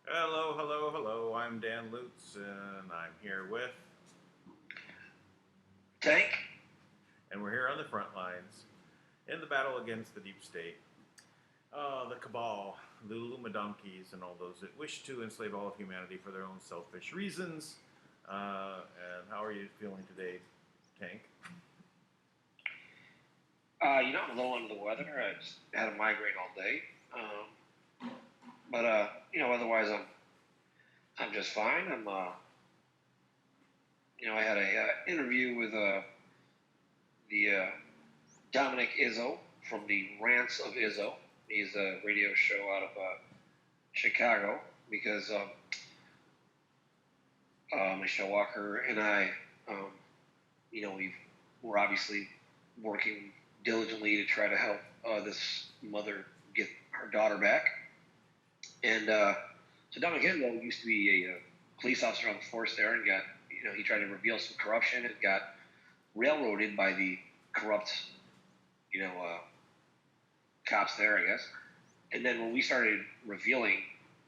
Hello, hello, hello. I'm Dan Lutz, and I'm here with Tank. and we're here on the front lines in the battle against the deep state, the cabal, the Illuminati, and all those that wish to enslave all of humanity for their own selfish reasons. And how are you feeling today, Tank? I'm a little under the weather. I just had a migraine all day. But otherwise I'm just fine. I had a interview with the Dominic Izzo from the Rants of Izzo. He's a radio show out of Chicago because Michelle Walker and I, we're obviously working diligently to try to help this mother get her daughter back. And so Dominic Izzo used to be a police officer on the force there, and he tried to reveal some corruption and got railroaded by the corrupt, cops there, I guess. And then when we started revealing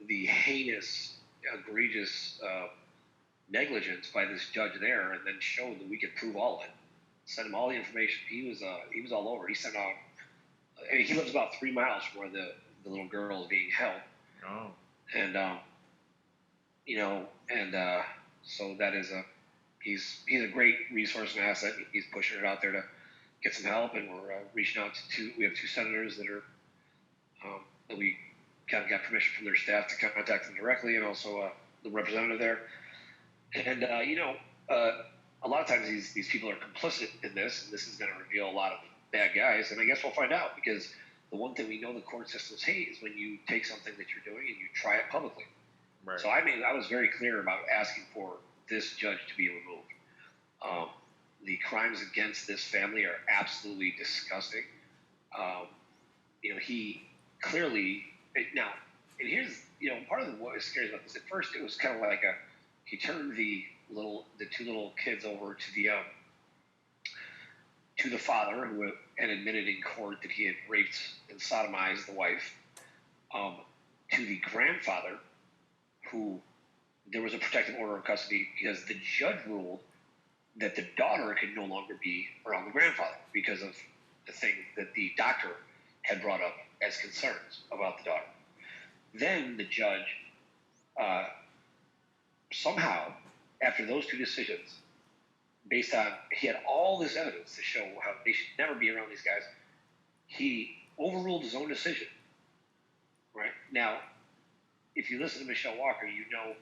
the heinous, egregious negligence by this judge there, and then showed that we could prove all of it, sent him all the information. He was all over. He sent out. He lives about 3 miles from where the little girl is being held. Oh. And so that is he's a great resource and asset. He's pushing it out there to get some help, and we're reaching out to we have 2 senators that are that we kind of got permission from their staff to contact them directly, and also the representative there. And a lot of times these people are complicit in this, and this is going to reveal a lot of bad guys, and I guess we'll find out because the one thing we know the court systems hate is when you take something that you're doing and you try it publicly. Right. So I was very clear about asking for this judge to be removed. The crimes against this family are absolutely disgusting. He clearly now, and here's part of what was scary about this. At first, it was kind of like he turned the two little kids over to the father, who had admitted in court that he had raped and sodomized the wife, to the grandfather, who there was a protective order of custody because the judge ruled that the daughter could no longer be around the grandfather because of the thing that the doctor had brought up as concerns about the daughter. Then the judge, somehow, after those two decisions, based on, he had all this evidence to show how they should never be around these guys, he overruled his own decision. Right? Now, if you listen to Michelle Walker, you know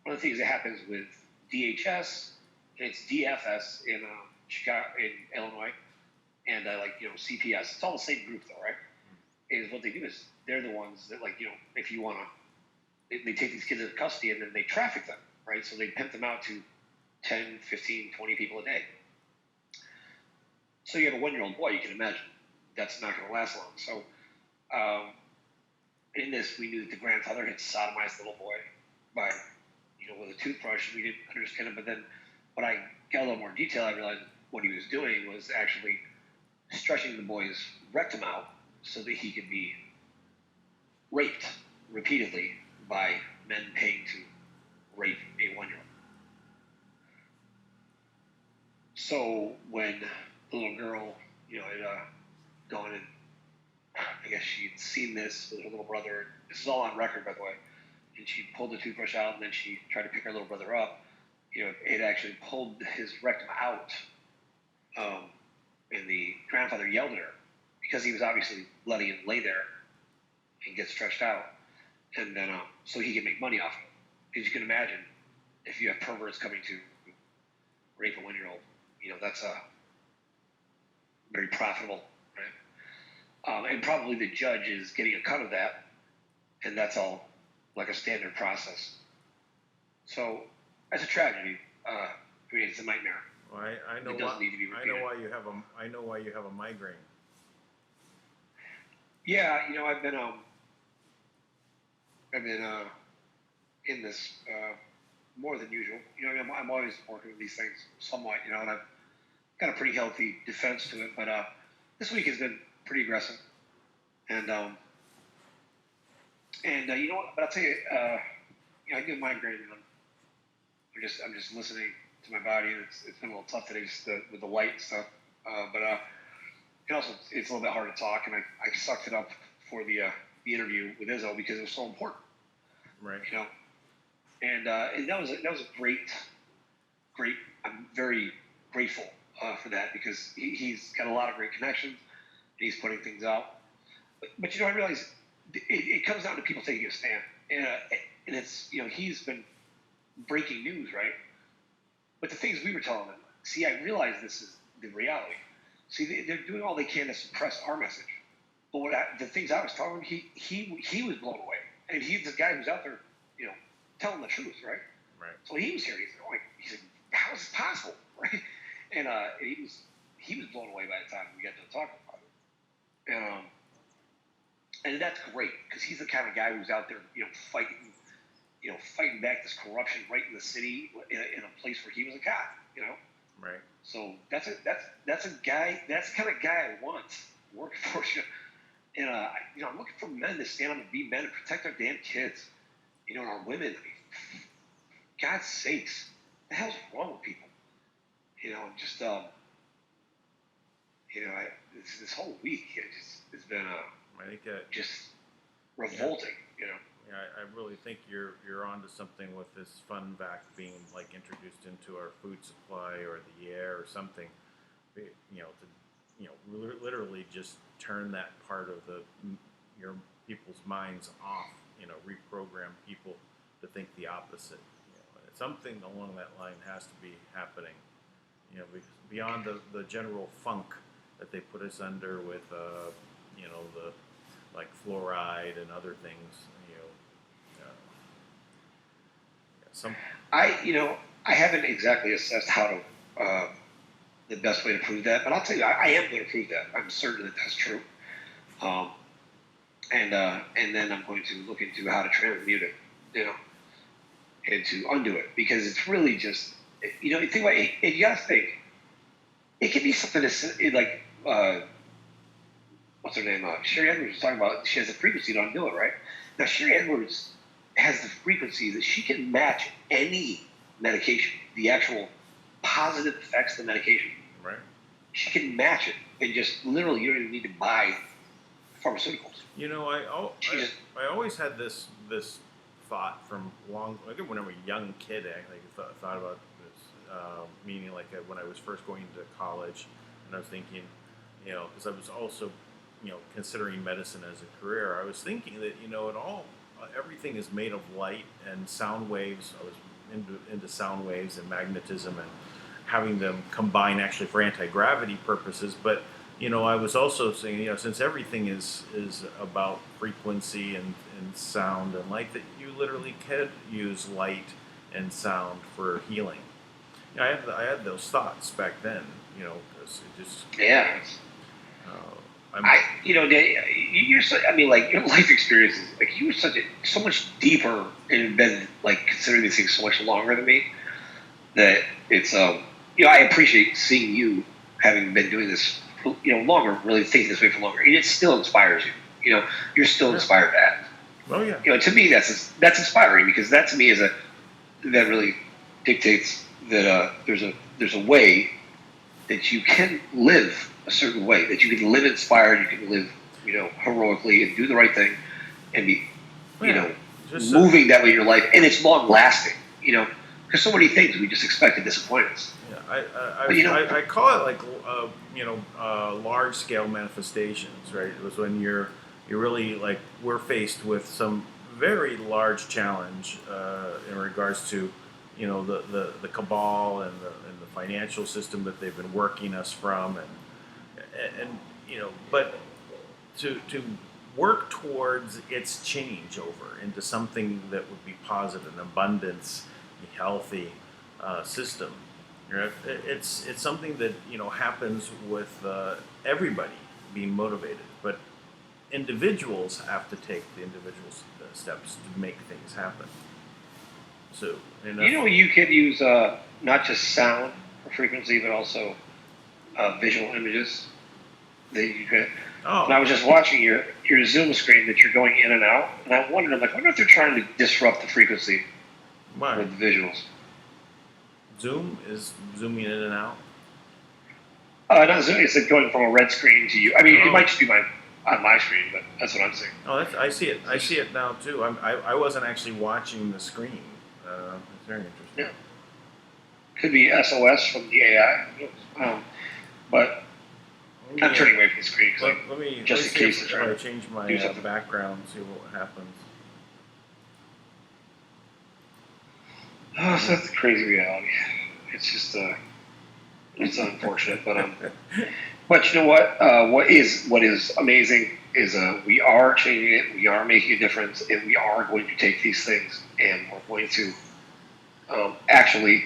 one of the things that happens with DHS, and it's DFS in Chicago, in Illinois, and CPS. It's all the same group, though, right? Is what they do is they're the ones that, if you want to, they take these kids into custody and then they traffic them, right? So they pimp them out to 10, 15, 20 people a day. So you have a 1-year-old boy, you can imagine that's not going to last long. So in this, we knew that the grandfather had sodomized the little boy by, with a toothbrush. We didn't understand it, but then when I got a little more detail, I realized what he was doing was actually stretching the boy's rectum out so that he could be raped repeatedly by men paying to rape a 1-year-old. So when the little girl, had gone and I guess she'd seen this with her little brother. This is all on record, by the way. And she pulled the toothbrush out, and then she tried to pick her little brother up. It actually pulled his rectum out, and the grandfather yelled at her because he was obviously letting him lay there and get stretched out, and then so he could make money off it. Because you can imagine if you have perverts coming to rape a 1-year-old, that's very profitable, right? And probably the judge is getting a cut of that, and that's all like a standard process. So that's a tragedy. It's a nightmare. Well, I know it doesn't need to be repeated. I know why you have a migraine. Yeah, I've been in this more than usual. I'm always working with these things somewhat, and I've got a pretty healthy defense to it. But this week has been pretty aggressive, and you know what? But I'll tell you, I get migraine, and I'm just listening to my body, and it's been a little tough today, just with the light and stuff. But also it's a little bit hard to talk, and I sucked it up for the interview with Izzo because it was so important. Right. And that was a great. I'm very grateful for that because he's got a lot of great connections. And he's putting things out. But I realize it comes down to people taking a stand, and it's he's been breaking news, right? But the things we were telling him, see, I realize this is the reality. See, they're doing all they can to suppress our message. But the things I was telling him, he was blown away, and he's the guy who's out there, telling the truth, right? Right. So he was here. He said, "How is this possible?" Right? And he was blown away by the time we got to talking about it. And that's great because he's the kind of guy who's out there, fighting back this corruption right in the city in a place where he was a cop, Right. So that's a guy. That's the kind of guy I want working for you. And I'm looking for men to stand up and be men and protect our damn kids, and our women. I mean, God's sakes, what the hell's wrong with people? Just this whole week it's been I think just revolting. Yeah, I really think you're onto something with this fun vac being introduced into our food supply or the air or something. Literally just turn that part of your people's minds off. Reprogram people to think the opposite. Something along that line has to be happening. Beyond the general funk that they put us under with the like fluoride and other things. You know, some. I haven't exactly assessed how to the best way to prove that, but I'll tell you, I am going to prove that. I'm certain that that's true. And then I'm going to look into how to transmute it, and to undo it, because it's really just, you think about it, you got to think, it could be something that's like, what's her name? Sherry Edwards was talking about, she has a frequency to undo it, right? Now, Sherry Edwards has the frequency that she can match any medication, the actual positive effects of the medication. Right. She can match it, and just literally, you don't even need to buy pharmaceuticals. I always had this thought from long. I think when I was a young kid, I thought about this, meaning like when I was first going to college, and I was thinking, because I was also, considering medicine as a career. I was thinking that everything is made of light and sound waves. I was into sound waves and magnetism and having them combine actually for anti-gravity purposes, but I was also saying, since everything is about frequency and sound and light, that you literally could use light and sound for healing. I had those thoughts back then, because it just you're so, like your life experiences, like you were so much deeper and embedded, like considering these things so much longer than me, that it's I appreciate seeing you having been doing this longer, really thinking this way for longer, and it still inspires you. You're still inspired to act. Oh yeah. To me, that's inspiring, because that to me that really dictates that there's a way that you can live a certain way, that you can live inspired, you can live heroically and do the right thing, and be moving that way in your life, and it's long lasting. Because so many things we just expect to disappoint us. Yeah, I call it like large scale manifestations, right? It was when you're really like we're faced with some very large challenge in regards to the cabal and the financial system that they've been working us from, and but to work towards its changeover into something that would be positive, an abundance, a healthy system. It's something that happens with everybody being motivated, but individuals have to take the individual steps to make things happen. So you could use not just sound or frequency, but also visual images that you could. Oh. And I was just watching your Zoom screen that you're going in and out, and I wondered, I wonder if they're trying to disrupt the frequency with the visuals. Zoom is zooming in and out? Not zooming, it's like going from a red screen to you. It might just be on my screen, but that's what I'm seeing. Oh, I see it. I see it now too. I wasn't actually watching the screen. It's very interesting. Yeah. Could be SOS from the AI. But I'm turning away from the screen let me just in case if I change my background, see what happens. Oh, so that's the crazy reality. It's just it's unfortunate, but you know what? What is amazing is we are changing it. We are making a difference, and we are going to take these things and we're going to actually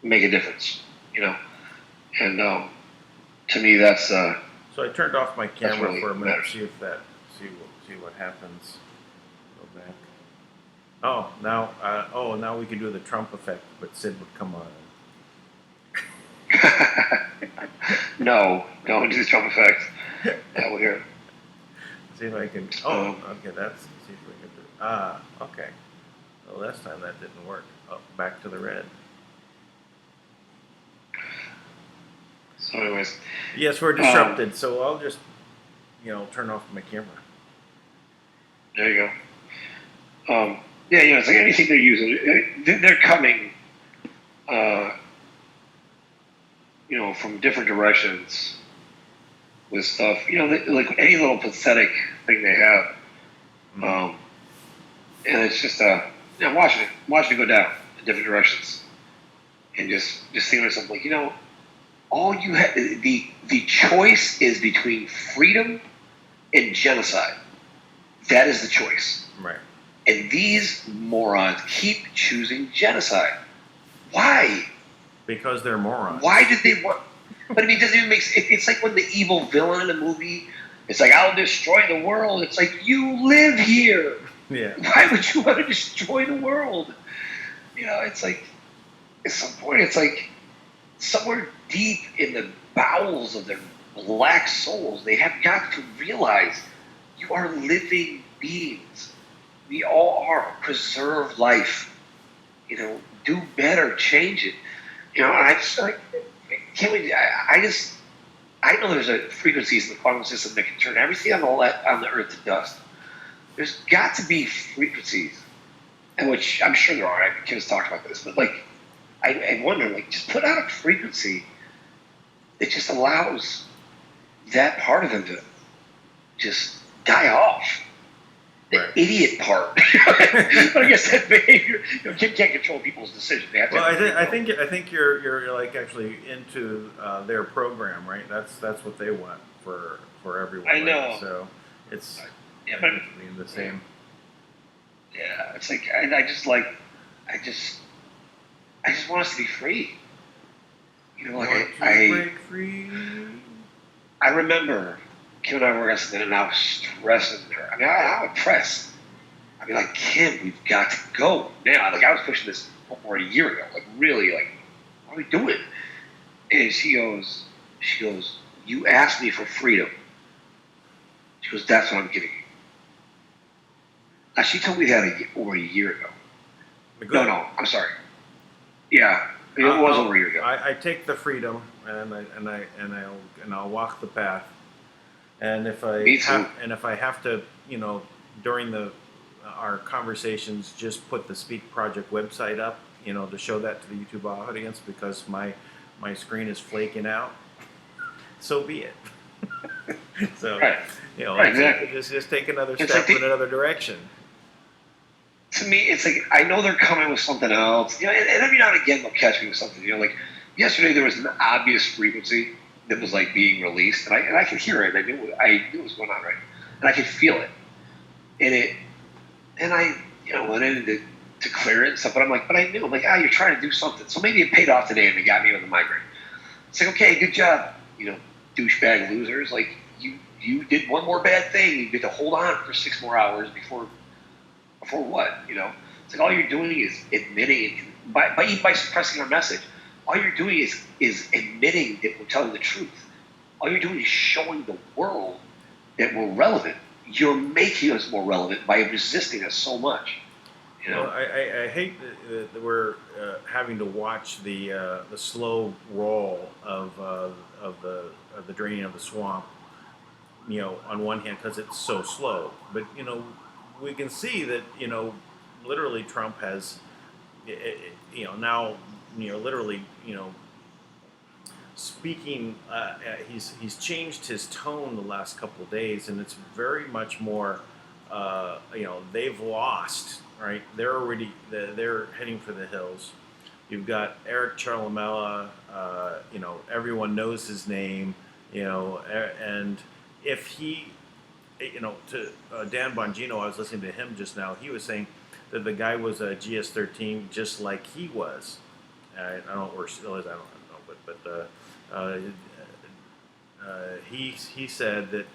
make a difference. And to me, that's. So I turned off my camera really for a minute matters. to see what happens. Go back. Oh, now we can do the Trump effect, but Sid would come on. No, don't do the Trump effect. Yeah, we'll hear. See if I can. Okay, see if we can do. Okay. Well, last time that didn't work. Oh, back to the red. So, anyways. Yes, we're disrupted. So I'll just, turn off my camera. There you go. It's like anything they're using, they're coming, from different directions with stuff. Like any little pathetic thing they have, and it's just watching it go down in different directions, and just seeing myself like all you have, the choice is between freedom and genocide. That is the choice. Right. And these morons keep choosing genocide. Why? Because they're morons. Why did they want? But I mean, it doesn't even make sense. It's like when the evil villain in a movie, it's like, I'll destroy the world. It's like, you live here. Yeah. Why would you want to destroy the world? You know, it's like, at some point, it's like, somewhere deep in the bowels of their black souls, they have got to realize you are living beings. We all are. Preserve life. You know, do better, change it. You know, and I just like, can't we? I know there's a frequencies in the quantum system that can turn everything on the earth to dust. There's got to be frequencies, and which I'm sure there are. Kim's talked about this, but like, I wonder, like, just put out a frequency that just allows that part of them to just die off. The idiot part. But I guess that behavior, Kim can't control people's decisions. They have to. Well, I think you're like actually into their program, right? That's what they want for everyone. I know. Right? So it's but the same. Yeah, it's like I just want us to be free. You know, like break free. I remember Kim and I were on something, and I was stressing her. I mean, I would press. I'd be like, Kim, we've got to go now. Like, I was pushing this over a year ago. Like, really, like, what are we doing? And she goes, you asked me for freedom. She goes, that's what I'm giving you. Now, she told me that over a year ago. No, I'm sorry. Yeah, it was over a year ago. I take the freedom, and I'll walk the path. And if I have to, you know, during our conversations, just put the Speak Project website up, you know, to show that to the YouTube audience because my screen is flaking out. So be it. So, right. You know, right, exactly. just take another step in another direction. To me, it's like, I know they're coming with something else. You know, and every now and again they'll catch me with something. You know, like yesterday there was an obvious frequency that was like being released, and I could hear it. And I knew what was going on, right? And I could feel it. And I, you know, went in to clear it and stuff. But I'm like, I'm like, you're trying to do something. So maybe it paid off today and it got me with the migraine. It's like, okay, good job, you know, douchebag losers. Like, you did one more bad thing. You get to hold on for 6 more hours before what, you know? It's like all you're doing is admitting, by suppressing our message, all you're doing is admitting that we're telling the truth. All you're doing is showing the world that we're relevant. You're making us more relevant by resisting us so much. You know? Well, I hate that we're having to watch the slow roll of the draining of the swamp. You know, on one hand, because it's so slow, but you know, we can see that, you know, literally Trump has, you know, now, you know, literally, you know, speaking, he's changed his tone the last couple of days, and it's very much more, you know, they've lost, right? They're heading for the hills. You've got Eric Charlamella, you know, everyone knows his name, you know, and if he, you know, to Dan Bongino, I was listening to him just now. He was saying that the guy was a GS13 just like he was. I don't know where still is. I don't know, but he said that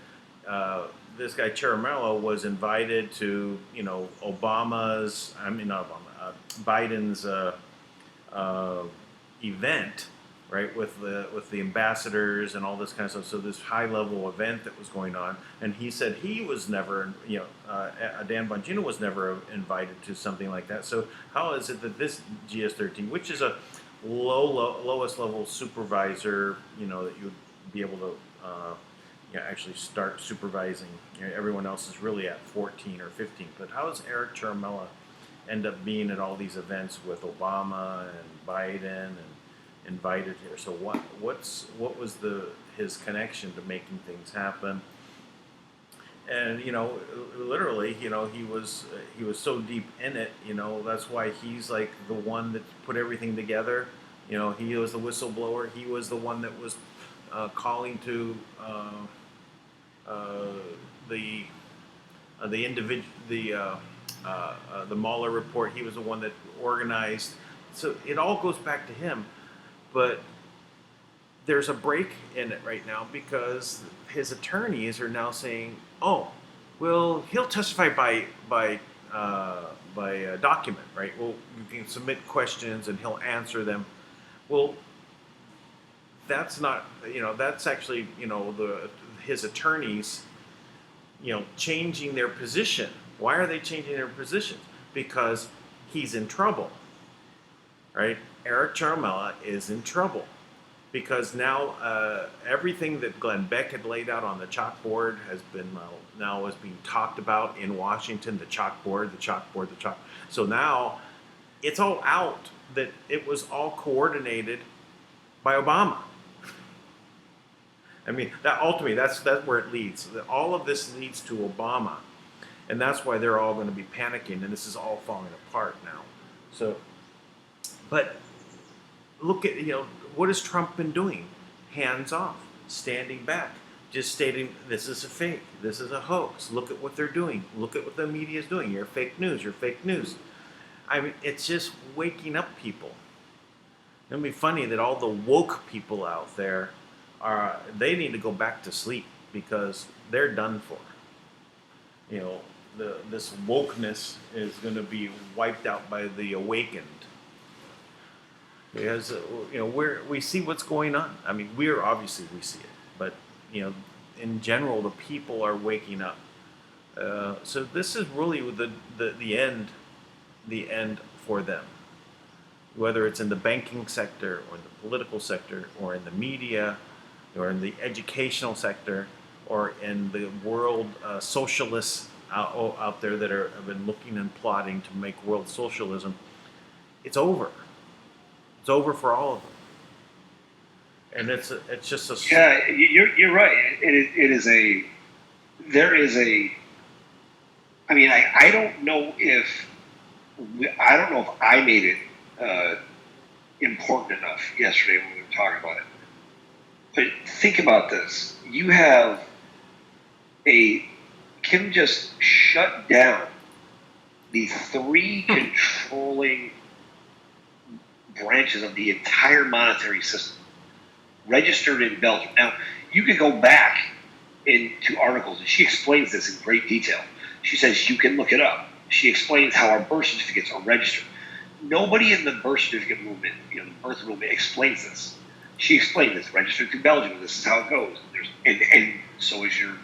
this guy Chiaramello was invited to, you know, Biden's event, right, with the ambassadors and all this kind of stuff. So this high level event that was going on, and he said he was never, you know, Dan Bongino was never invited to something like that. So how is it that this GS13, which is a lowest level supervisor, you know, that you would be able to actually start supervising? You know, everyone else is really at 14 or 15. But how does Eric Charmella end up being at all these events with Obama and Biden and invited here? So what was his connection to making things happen? And you know, literally, you know, he was so deep in it. You know, that's why he's like the one that put everything together. You know, he was the whistleblower. He was the one that was calling to the Mueller report. He was the one that organized. So it all goes back to him. But there's a break in it right now because his attorneys are now saying, "Oh, well, he'll testify by document, right? Well, you can submit questions and he'll answer them." Well, that's not, that's actually, his attorneys, changing their position. Why are they changing their positions? Because he's in trouble, right? Eric Charmella is in trouble because now everything that Glenn Beck had laid out on the chalkboard has been now is being talked about in Washington. The chalkboard. So now it's all out that it was all coordinated by Obama. I mean, that ultimately, that's where it leads. All of this leads to Obama, and that's why they're all going to be panicking, and this is all falling apart now. So, but look at, what has Trump been doing? Hands off, standing back, just stating this is a fake, this is a hoax. Look at what they're doing. Look at what the media is doing. You're fake news. You're fake news. I mean, it's just waking up people. It'll be funny that all the woke people out there they need to go back to sleep because they're done for. This wokeness is going to be wiped out by the awakened. Because we see what's going on. I mean, we see it, but in general, the people are waking up. So this is really the end for them. Whether it's in the banking sector or the political sector or in the media or in the educational sector or in the world socialists out there that have been looking and plotting to make world socialism, it's over. It's over for all of them. And it's just a... Yeah, you're right. There is a... I mean, I don't know if I made it important enough yesterday when we were talking about it. But think about this. You have Kim just shut down the three controlling branches of the entire monetary system, registered in Belgium. Now, you can go back into articles, and she explains this in great detail. She says you can look it up. She explains how our birth certificates are registered. Nobody in the birth certificate movement, the birth movement, explains this. She explained this, registered through Belgium, and this is how it goes. And so is your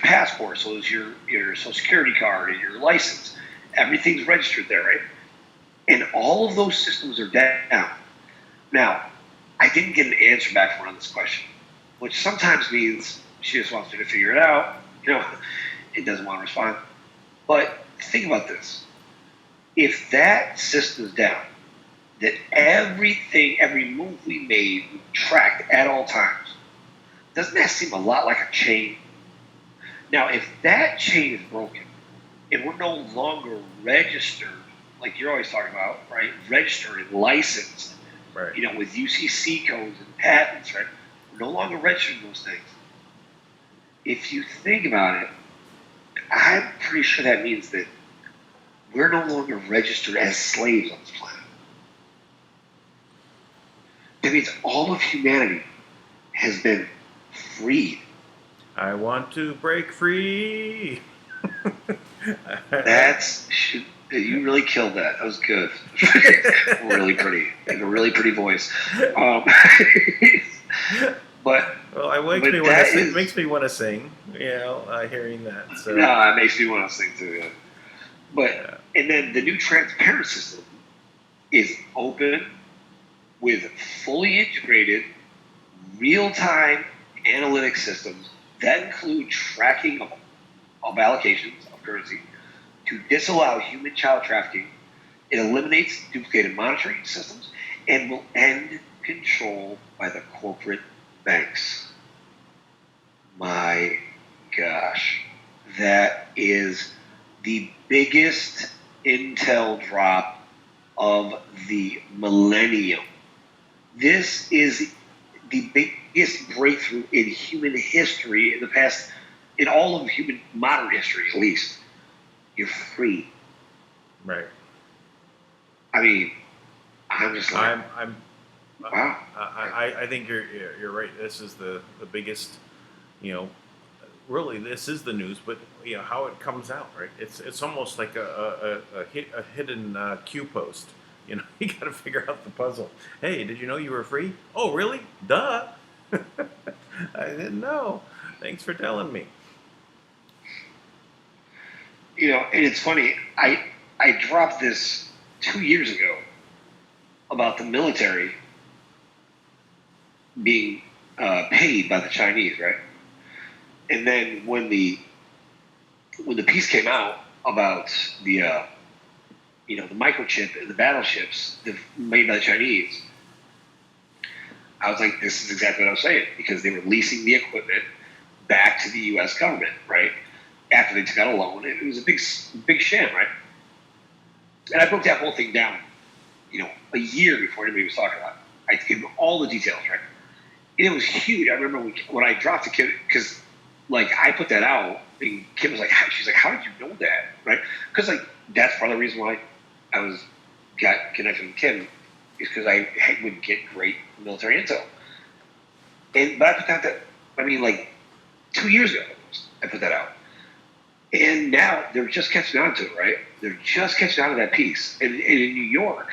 passport, so is your Social Security card and your license. Everything's registered there, right? And all of those systems are down. Now, I didn't get an answer back from her on this question, which sometimes means she just wants me to figure it out. It doesn't want to respond. But think about this. If that system is down, that every move we made, we tracked at all times, doesn't that seem a lot like a chain? Now, if that chain is broken, and we're no longer registered, like you're always talking about, right? Registered and licensed, right? With UCC codes and patents, right? We're no longer registered those things. If you think about it, I'm pretty sure that means that we're no longer registered as slaves on this planet. That means all of humanity has been freed. I want to break free. You really killed that. That was good. Really pretty. You have a really pretty voice. But it makes me want to sing. Hearing that. So. No, it makes me want to sing too. Yeah. But and then the new transparent system is open with fully integrated, real-time analytic systems that include tracking of allocations of currency to disallow human child trafficking. It eliminates duplicated monitoring systems and will end control by the corporate banks. My gosh, that is the biggest intel drop of the millennium. This is the biggest breakthrough in human history in the past in all of human modern history, at least, you're free. Right. I mean, I'm just like, wow. I think you're right. This is the biggest, really this is the news, but how it comes out, right? It's almost like a hidden cue post. You got to figure out the puzzle. Hey, did you know you were free? Oh, really? Duh. I didn't know. Thanks for telling me. And it's funny. I dropped this 2 years ago about the military being paid by the Chinese, right? And then when the piece came out about the the microchip in the battleships made by the Chinese, I was like, this is exactly what I was saying, because they were leasing the equipment back to the U.S. government, right? After they took out a loan, it was a big sham, right? And I broke that whole thing down, a year before anybody was talking about it. I gave them all the details, right? And it was huge. I remember when I dropped the kid, because I put that out, and Kim was like, she's like, how did you know that, right? Because that's part of the reason why I got connected with Kim, is because I would get great military intel. But I put that 2 years ago, I put that out. And now they're just catching on to it, right? They're just catching on to that piece. And in New York,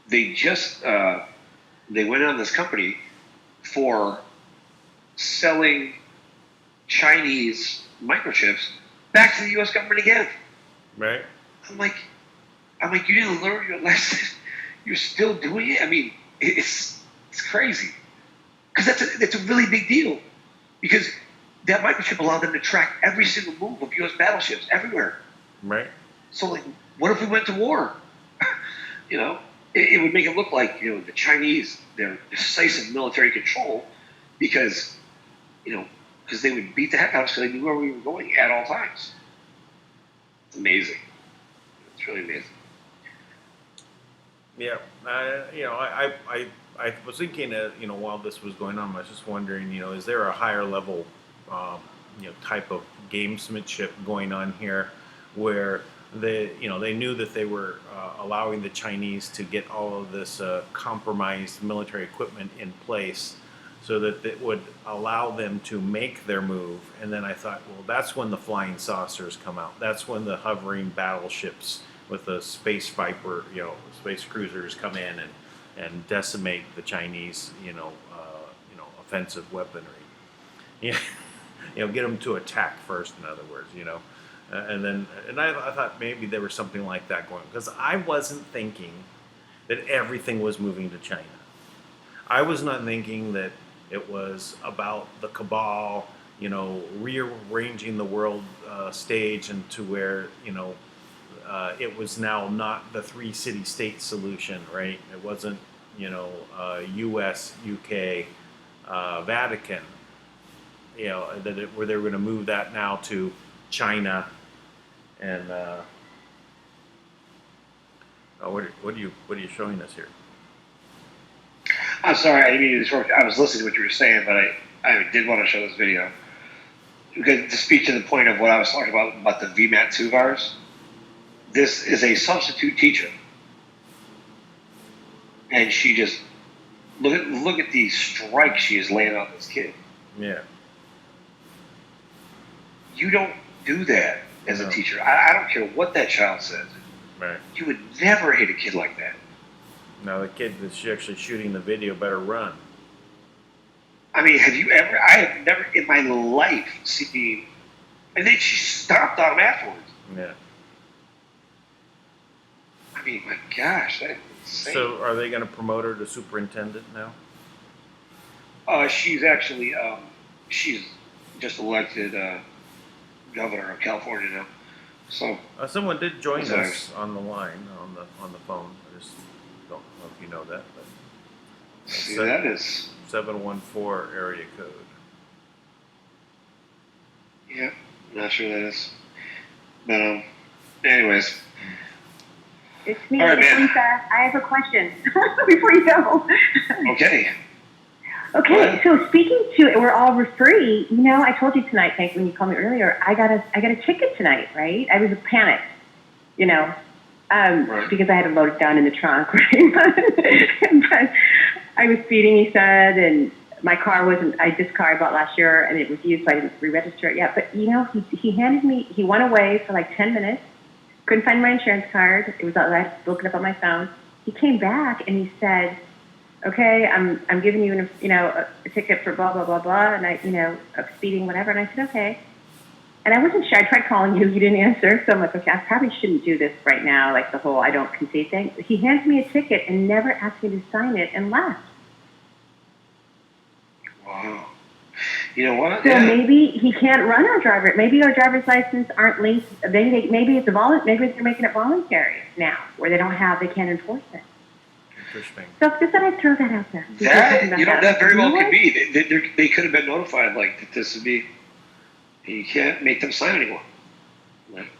they just they went on this company for selling Chinese microchips back to the U.S. government again. Right. I'm like, you didn't learn your lesson. You're still doing it. I mean, it's crazy, because that's a really big deal, because that microchip allowed them to track every single move of U.S. battleships everywhere. Right. So what if we went to war? It would make it look like the Chinese, they're decisive military control, because they would beat the heck out of us because they knew where we were going at all times. It's amazing. It's really amazing. Yeah, I was thinking, while this was going on, I was just wondering, is there a higher level, type of gamesmanship going on here, where they knew that they were allowing the Chinese to get all of this compromised military equipment in place, so that it would allow them to make their move. And then I thought, well, that's when the flying saucers come out. That's when the hovering battleships with the space Viper, space cruisers come in and decimate the Chinese, offensive weaponry. Yeah, get them to attack first. In other words, and I thought maybe there was something like that going, because I wasn't thinking that everything was moving to China. I was not thinking that it was about the cabal, rearranging the world stage into where, it was now not the 3-city-state solution, right? It wasn't, U.S., UK, Vatican, where they were going to move that now to China, and what are you showing us here? I'm sorry, I didn't mean to interrupt. I was listening to what you were saying, but I did want to show this video, because to speak to the point of what I was talking about the VMAT 2 virus. This is a substitute teacher, and she just look at the strike she is laying on this kid. Yeah. You don't do that as a teacher. I don't care what that child says. Right. You would never hit a kid like that. Now the kid that's actually shooting the video better run. I mean, I have never in my life seen, and then she stopped on him afterwards. Yeah. I mean, my gosh, that's insane. So, are they going to promote her to superintendent now? She's actually, she's just elected governor of California now. So someone did join us on the line on the phone. I just don't know if you know that, but see, that is 714 area code. Yeah, not sure that is. But anyways. It's me, all right, it's Lisa. I have a question before you go. Okay. Okay, so speaking to, we're all free. You know, I told you tonight, Hank, when you called me earlier, I got a ticket tonight, right? I was panicked, you know, Right. because I had to load it down in the trunk, right? But I was speeding, he said, and my car wasn't. This car I bought last year, and it was used, so I didn't re-register it yet. But you know, he handed me. He went away for like 10 minutes. Couldn't find my insurance card. It was I was looking up on my phone. He came back and he said, "Okay, I'm giving you a ticket for blah blah blah blah," and I of speeding whatever. And I said, "Okay." And I wasn't sure. I tried calling you. You didn't answer. So I'm like, okay, I probably shouldn't do this right now, like the whole I don't concede thing. He handed me a ticket and never asked me to sign it and left. Wow. You know what? So maybe he can't run our driver. Maybe our driver's license aren't linked. Maybe it's maybe they're making it voluntary now, where they can't enforce it. Interesting. So just thought I'd throw that out there. That very well could be. They could have been notified like that this would be. You can't make them sign anymore.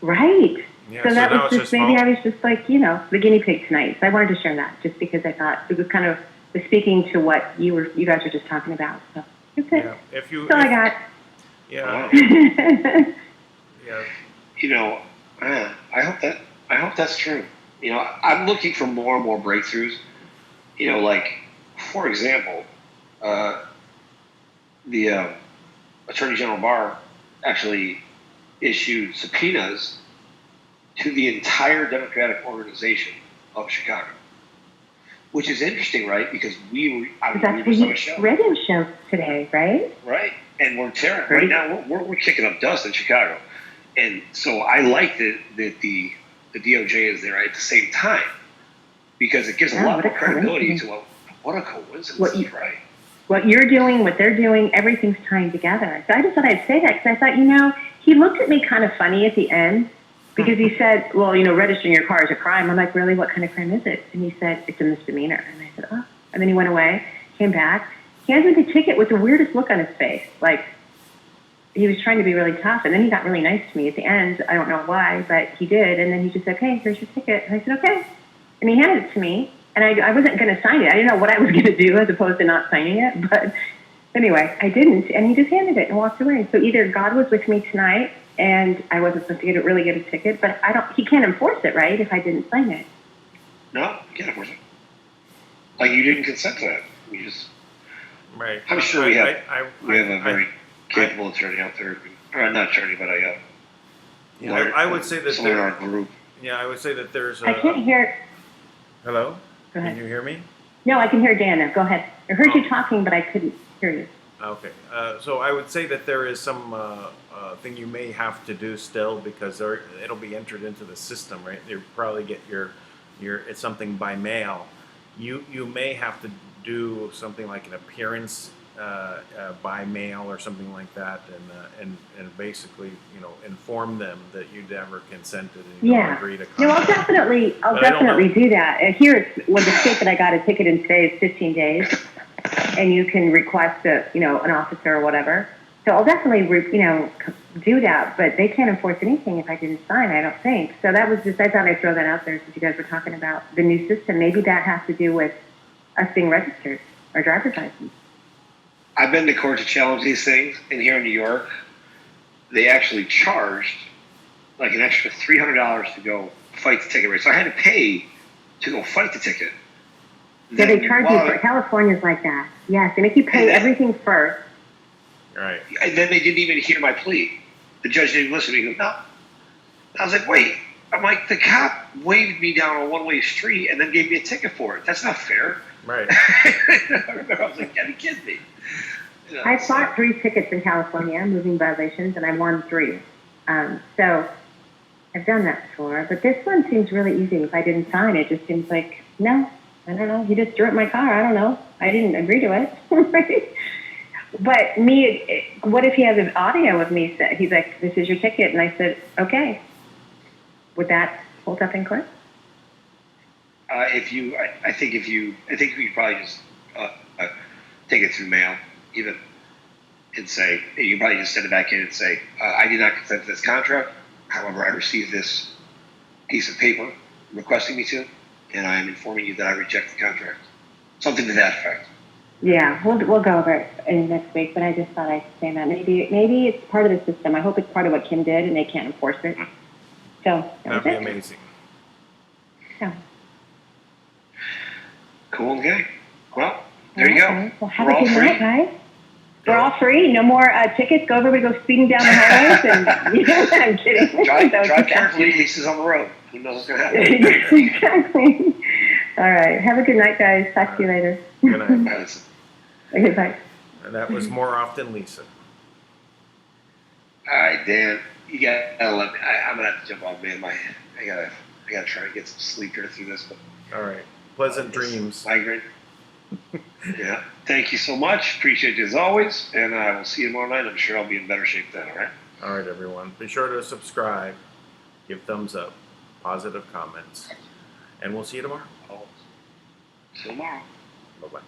Right. Yeah, so that was just maybe small. I was just like the guinea pig tonight. So I wanted to share that just because I thought it was kind of speaking to what you guys were just talking about. So that's it. Yeah. That's all I got. Yeah. Wow. Yeah. You know, I hope that's true. You know, I'm looking for more and more breakthroughs. You know, like for example, the Attorney General Barr actually issued subpoenas to the entire Democratic organization of Chicago, which is interesting, right? Because That's the radio show today, right? Right, and we're tearing right now. We're kicking up dust in Chicago, and so I like that the DOJ is there at the same time because it gives a lot more credibility to what a coincidence, right? What you're doing, what they're doing, everything's tying together. So I just thought I'd say that because I thought, he looked at me kind of funny at the end because he said, well, registering your car is a crime. I'm like, really? What kind of crime is it? And he said, it's a misdemeanor. And I said, oh. And then he went away, came back. He handed me the ticket with the weirdest look on his face. Like, he was trying to be really tough. And then he got really nice to me at the end. I don't know why, but he did. And then he just said, hey, here's your ticket. And I said, okay. And he handed it to me. And I wasn't going to sign it. I didn't know what I was going to do as opposed to not signing it. But anyway, I didn't. And he just handed it and walked away. So either God was with me tonight and I wasn't supposed to really get a ticket, but he can't enforce it, right, if I didn't sign it. No, you can't enforce it. Like, you didn't consent to that. You just... Right. I'm sure we have a very capable attorney out there. Or not attorney, but lawyer, I would say that someone in our group. Yeah, I would say that there's I can't hear... Hello? Go ahead. Can you hear me? No, I can hear Dan now. Go ahead. I heard you talking, but I couldn't hear you. Okay. So I would say that there is some thing you may have to do still because it'll be entered into the system, right? You probably get your it's something by mail. You may have to do something like an appearance by mail or something like that, and basically inform them that you never consented and you don't agree to come. No, I'll definitely do that. Here, the state that I got a ticket in today is 15 days, and you can request an officer or whatever. So I'll definitely do that, but they can't enforce anything if I didn't sign. I don't think so. That was just I thought I'd throw that out there since you guys were talking about the new system. Maybe that has to do with us being registered, our driver's license. I've been to court to challenge these things, and here in New York, they actually charged like an extra $300 to go fight the ticket race. So I had to pay to go fight the ticket. So they charge you for California's like that. Yes, they make you pay everything first. Right. And then they didn't even hear my plea. The judge didn't listen to me. He goes, no. I was like, wait. I'm like, the cop waved me down a one-way street and then gave me a ticket for it. That's not fair. Right. I remember I was like, are you kidding me? I fought 3 tickets in California, moving violations, and I won 3. So I've done that before. But this one seems really easy. If I didn't sign it, just seems like, no, I don't know. He just drew up my car. I don't know. I didn't agree to it. But what if he has an audio of me? He's like, this is your ticket. And I said, okay. Would that hold up in court? I think we could probably just take it through mail, even, and say, you probably just send it back in and say, I did not consent to this contract. However, I received this piece of paper requesting me to, and I am informing you that I reject the contract. Something to that effect. Yeah, we'll go over it in next week, but I just thought I'd say that. Maybe it's part of the system. I hope it's part of what Kim did and they can't enforce it. So That'd be amazing. Yeah. Cool, okay. Well, there you go. Well, have a good night, guys. We're all free. No more tickets. Go, everybody go speeding down the highways. And I'm kidding. Drive carefully. Lisa's on the road. Who knows what's going to happen? Exactly. All right. Have a good night, guys. Talk to you later. Good night. Okay, bye. And that was more often Lisa. All right, Dan. You gotta let me. I'm gonna have to jump off, man. I gotta try to get some sleep here through this. But all right. Pleasant dreams. Migraine. Yeah. Thank you so much. Appreciate you as always. And I will see you tomorrow night. I'm sure I'll be in better shape then. All right. All right, everyone. Be sure to subscribe, give thumbs up, positive comments, and we'll see you tomorrow. See you tomorrow. Bye-bye.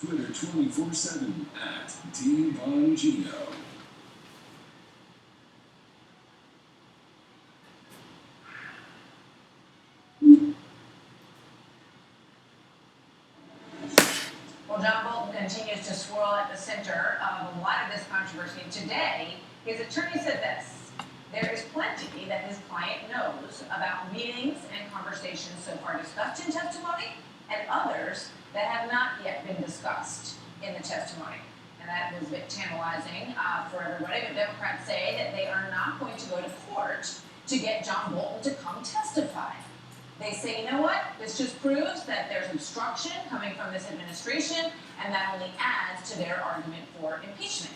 Twitter 24/7 at DBonGio. Well, John Bolton continues to swirl at the center of a lot of this controversy. Today, his attorney said this: there is plenty that his client knows about meetings and conversations so far discussed in testimony, and others that have not yet been discussed in the testimony. And that was a bit tantalizing for everybody. But Democrats say that they are not going to go to court to get John Bolton to come testify. They say, you know what? This just proves that there's obstruction coming from this administration, and that only adds to their argument for impeachment.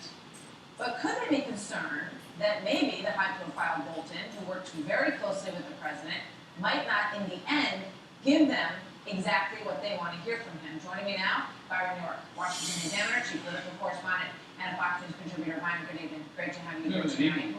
But could they be concerned that maybe the high-profile Bolton, who worked very closely with the president, might not, in the end, give them exactly what they want to hear from him? Joining me now, Byron York, Washington Examiner, chief political correspondent, and a Fox News contributor. Byron, good evening. Great to have you here tonight.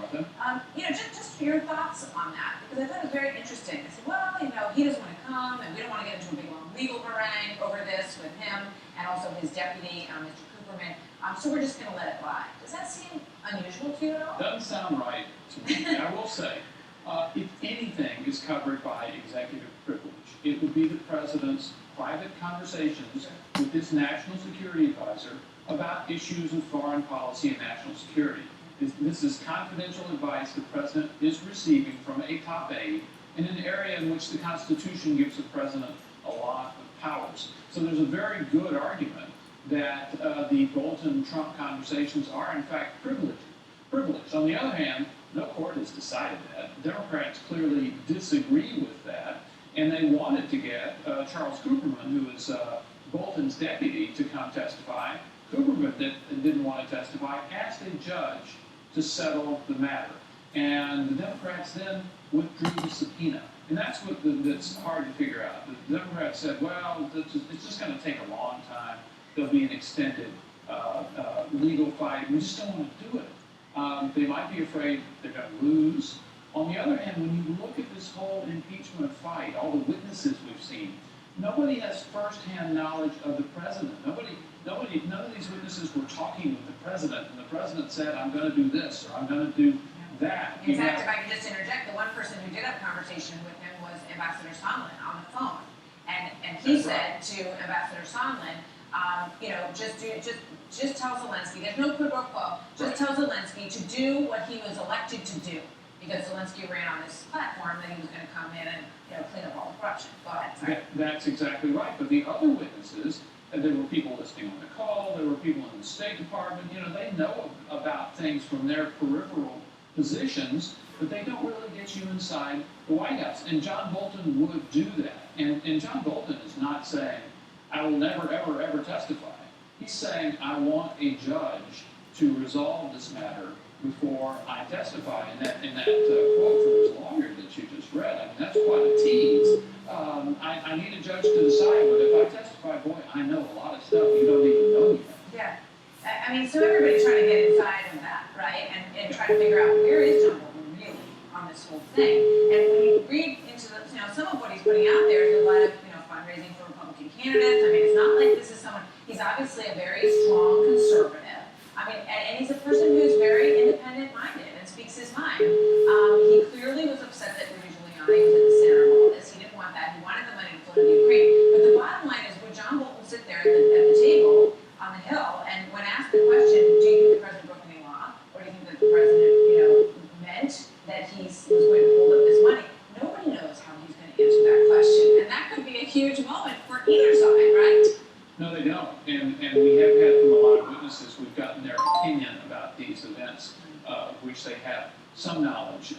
Just your thoughts on that, because I thought it was very interesting. I said, well, he doesn't want to come, and we don't want to get into a big long legal harangue over this with him and also his deputy, Mr. Cooperman. So we're just going to let it lie. Does that seem unusual to you at all? Doesn't sound right to me. I will say, if anything is covered by executive privilege, it would be the president's private conversations with his national security advisor about issues in foreign policy and national security. This is confidential advice the president is receiving from a top aide in an area in which the Constitution gives the president a lot of powers. So there's a very good argument that the Bolton-Trump conversations are, in fact, privileged. On the other hand, no court has decided that. Democrats clearly disagree with that, and they wanted to get Charles Cooperman, who is Bolton's deputy, to come testify. Cooperman didn't want to testify, asked a judge to settle the matter. And the Democrats then withdrew the subpoena. And that's that's hard to figure out. The Democrats said, well, it's just going to take a long time. There'll be an extended legal fight. We just don't want to do it. They might be afraid they're going to lose. On the other hand, when you look at this whole impeachment fight, all the witnesses we've seen, nobody has firsthand knowledge of the president. None of these witnesses were talking with the president, and the president said, I'm going to do this, or I'm going to do that. In fact, if I can just interject, the one person who did have a conversation with him was Ambassador Sondland on the phone. And he said to Ambassador Sondland, just tell Zelensky, there's no quid pro quo, just tell Zelensky to do what he was elected to do. Because Zelensky ran on this platform that he was going to come in and clean up all the corruption. Go ahead, sorry. That's exactly right. But the other witnesses, there were people listening on the call, there were people in the State Department, they know about things from their peripheral positions, but they don't really get you inside the White House. And John Bolton would do that. And John Bolton is not saying, I will never, ever, ever testify. He's saying, I want a judge to resolve this matter before I testify. And that quote from his lawyer that you just read, I mean, that's quite a tease. I need a judge to decide, but if I testify, boy, I know a lot of stuff you don't even know yet. Yeah. I mean, so everybody's trying to get inside of that, right? And try to figure out where is John Bolton really on this whole thing. And when you read into the, some of what he's putting out there is a lot of, fundraising for Republican candidates. I mean, it's not like this is someone, he's obviously a very strong conservative. I mean, and he's a person who's very independent-minded and speaks his mind. He clearly was upset that Rudy Giuliani was at the center of all this. He didn't want that. He wanted the money to flow to Ukraine. But the bottom line is, would John Bolton sit there at the table on the Hill, and when asked the question, do you think the president broke any law, or do you think that the president, meant that he was going to hold up this money? Nobody knows how he's going to answer that question, and that could be a huge moment for either side, right? No, they don't. And we have had from a lot of witnesses, we've gotten their opinion about these events, which they have some knowledge.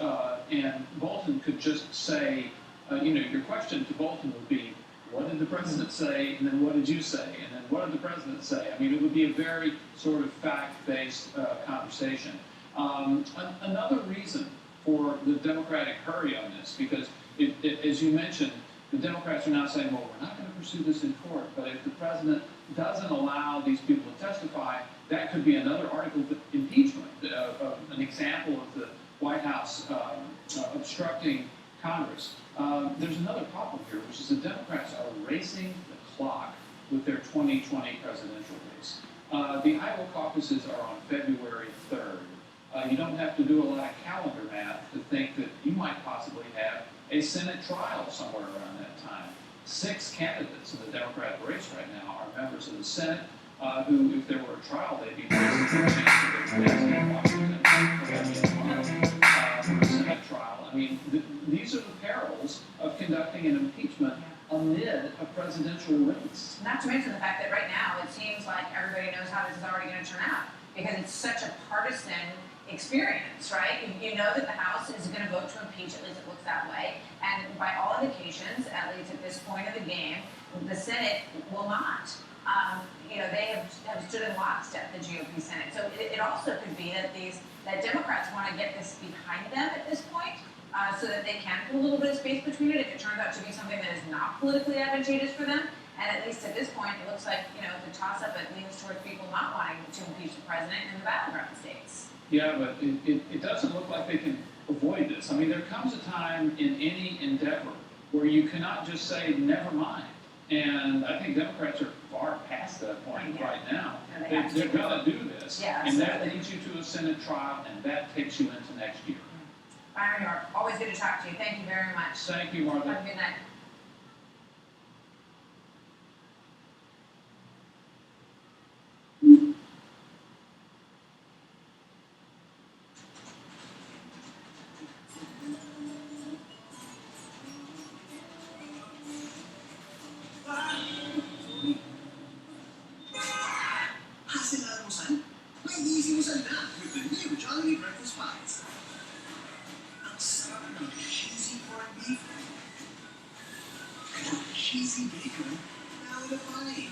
And Bolton could just say, your question to Bolton would be, what did the president say? And then what did you say? And then what did the president say? I mean, it would be a very sort of fact-based conversation. Another reason for the Democratic hurry on this, because as you mentioned, the Democrats are now saying, well, we're not going to pursue this in court, but if the president doesn't allow these people to testify, that could be another article of impeachment, an example of the White House obstructing Congress. There's another problem here, which is the Democrats are racing the clock with their 2020 presidential race. The Iowa caucuses are on February 3rd. You don't have to do a lot of calendar math to think that you might possibly have a Senate trial somewhere around that time. 6 candidates in the Democratic race right now are members of the Senate who, if there were a trial, they'd be facing a chance to get in Washington for a Senate trial. I mean, these are the perils of conducting an impeachment amid a presidential race. Not to mention the fact that right now it seems like everybody knows how this is already going to turn out because it's such a partisan experience, right? You know that the House is going to vote to impeach, at least it looks that way, and by all indications, at least at this point of the game, the Senate will not. They have stood in lockstep, the GOP Senate. So it also could be that Democrats want to get this behind them at this point, so that they can put a little bit of space between it if it turns out to be something that is not politically advantageous for them. And at least at this point, it looks like, the toss-up, it leans towards people not wanting to impeach the president in the battleground states. Yeah, but it doesn't look like they can avoid this. I mean, there comes a time in any endeavor where you cannot just say, never mind. And I think Democrats are far past that point right now. They're going to do this. Yeah, and that leads you to a Senate trial, and that takes you into next year. Byron York, always good to talk to you. Thank you very much. Thank you, Martha. Have a good night. Cheesy bacon, now in a bite.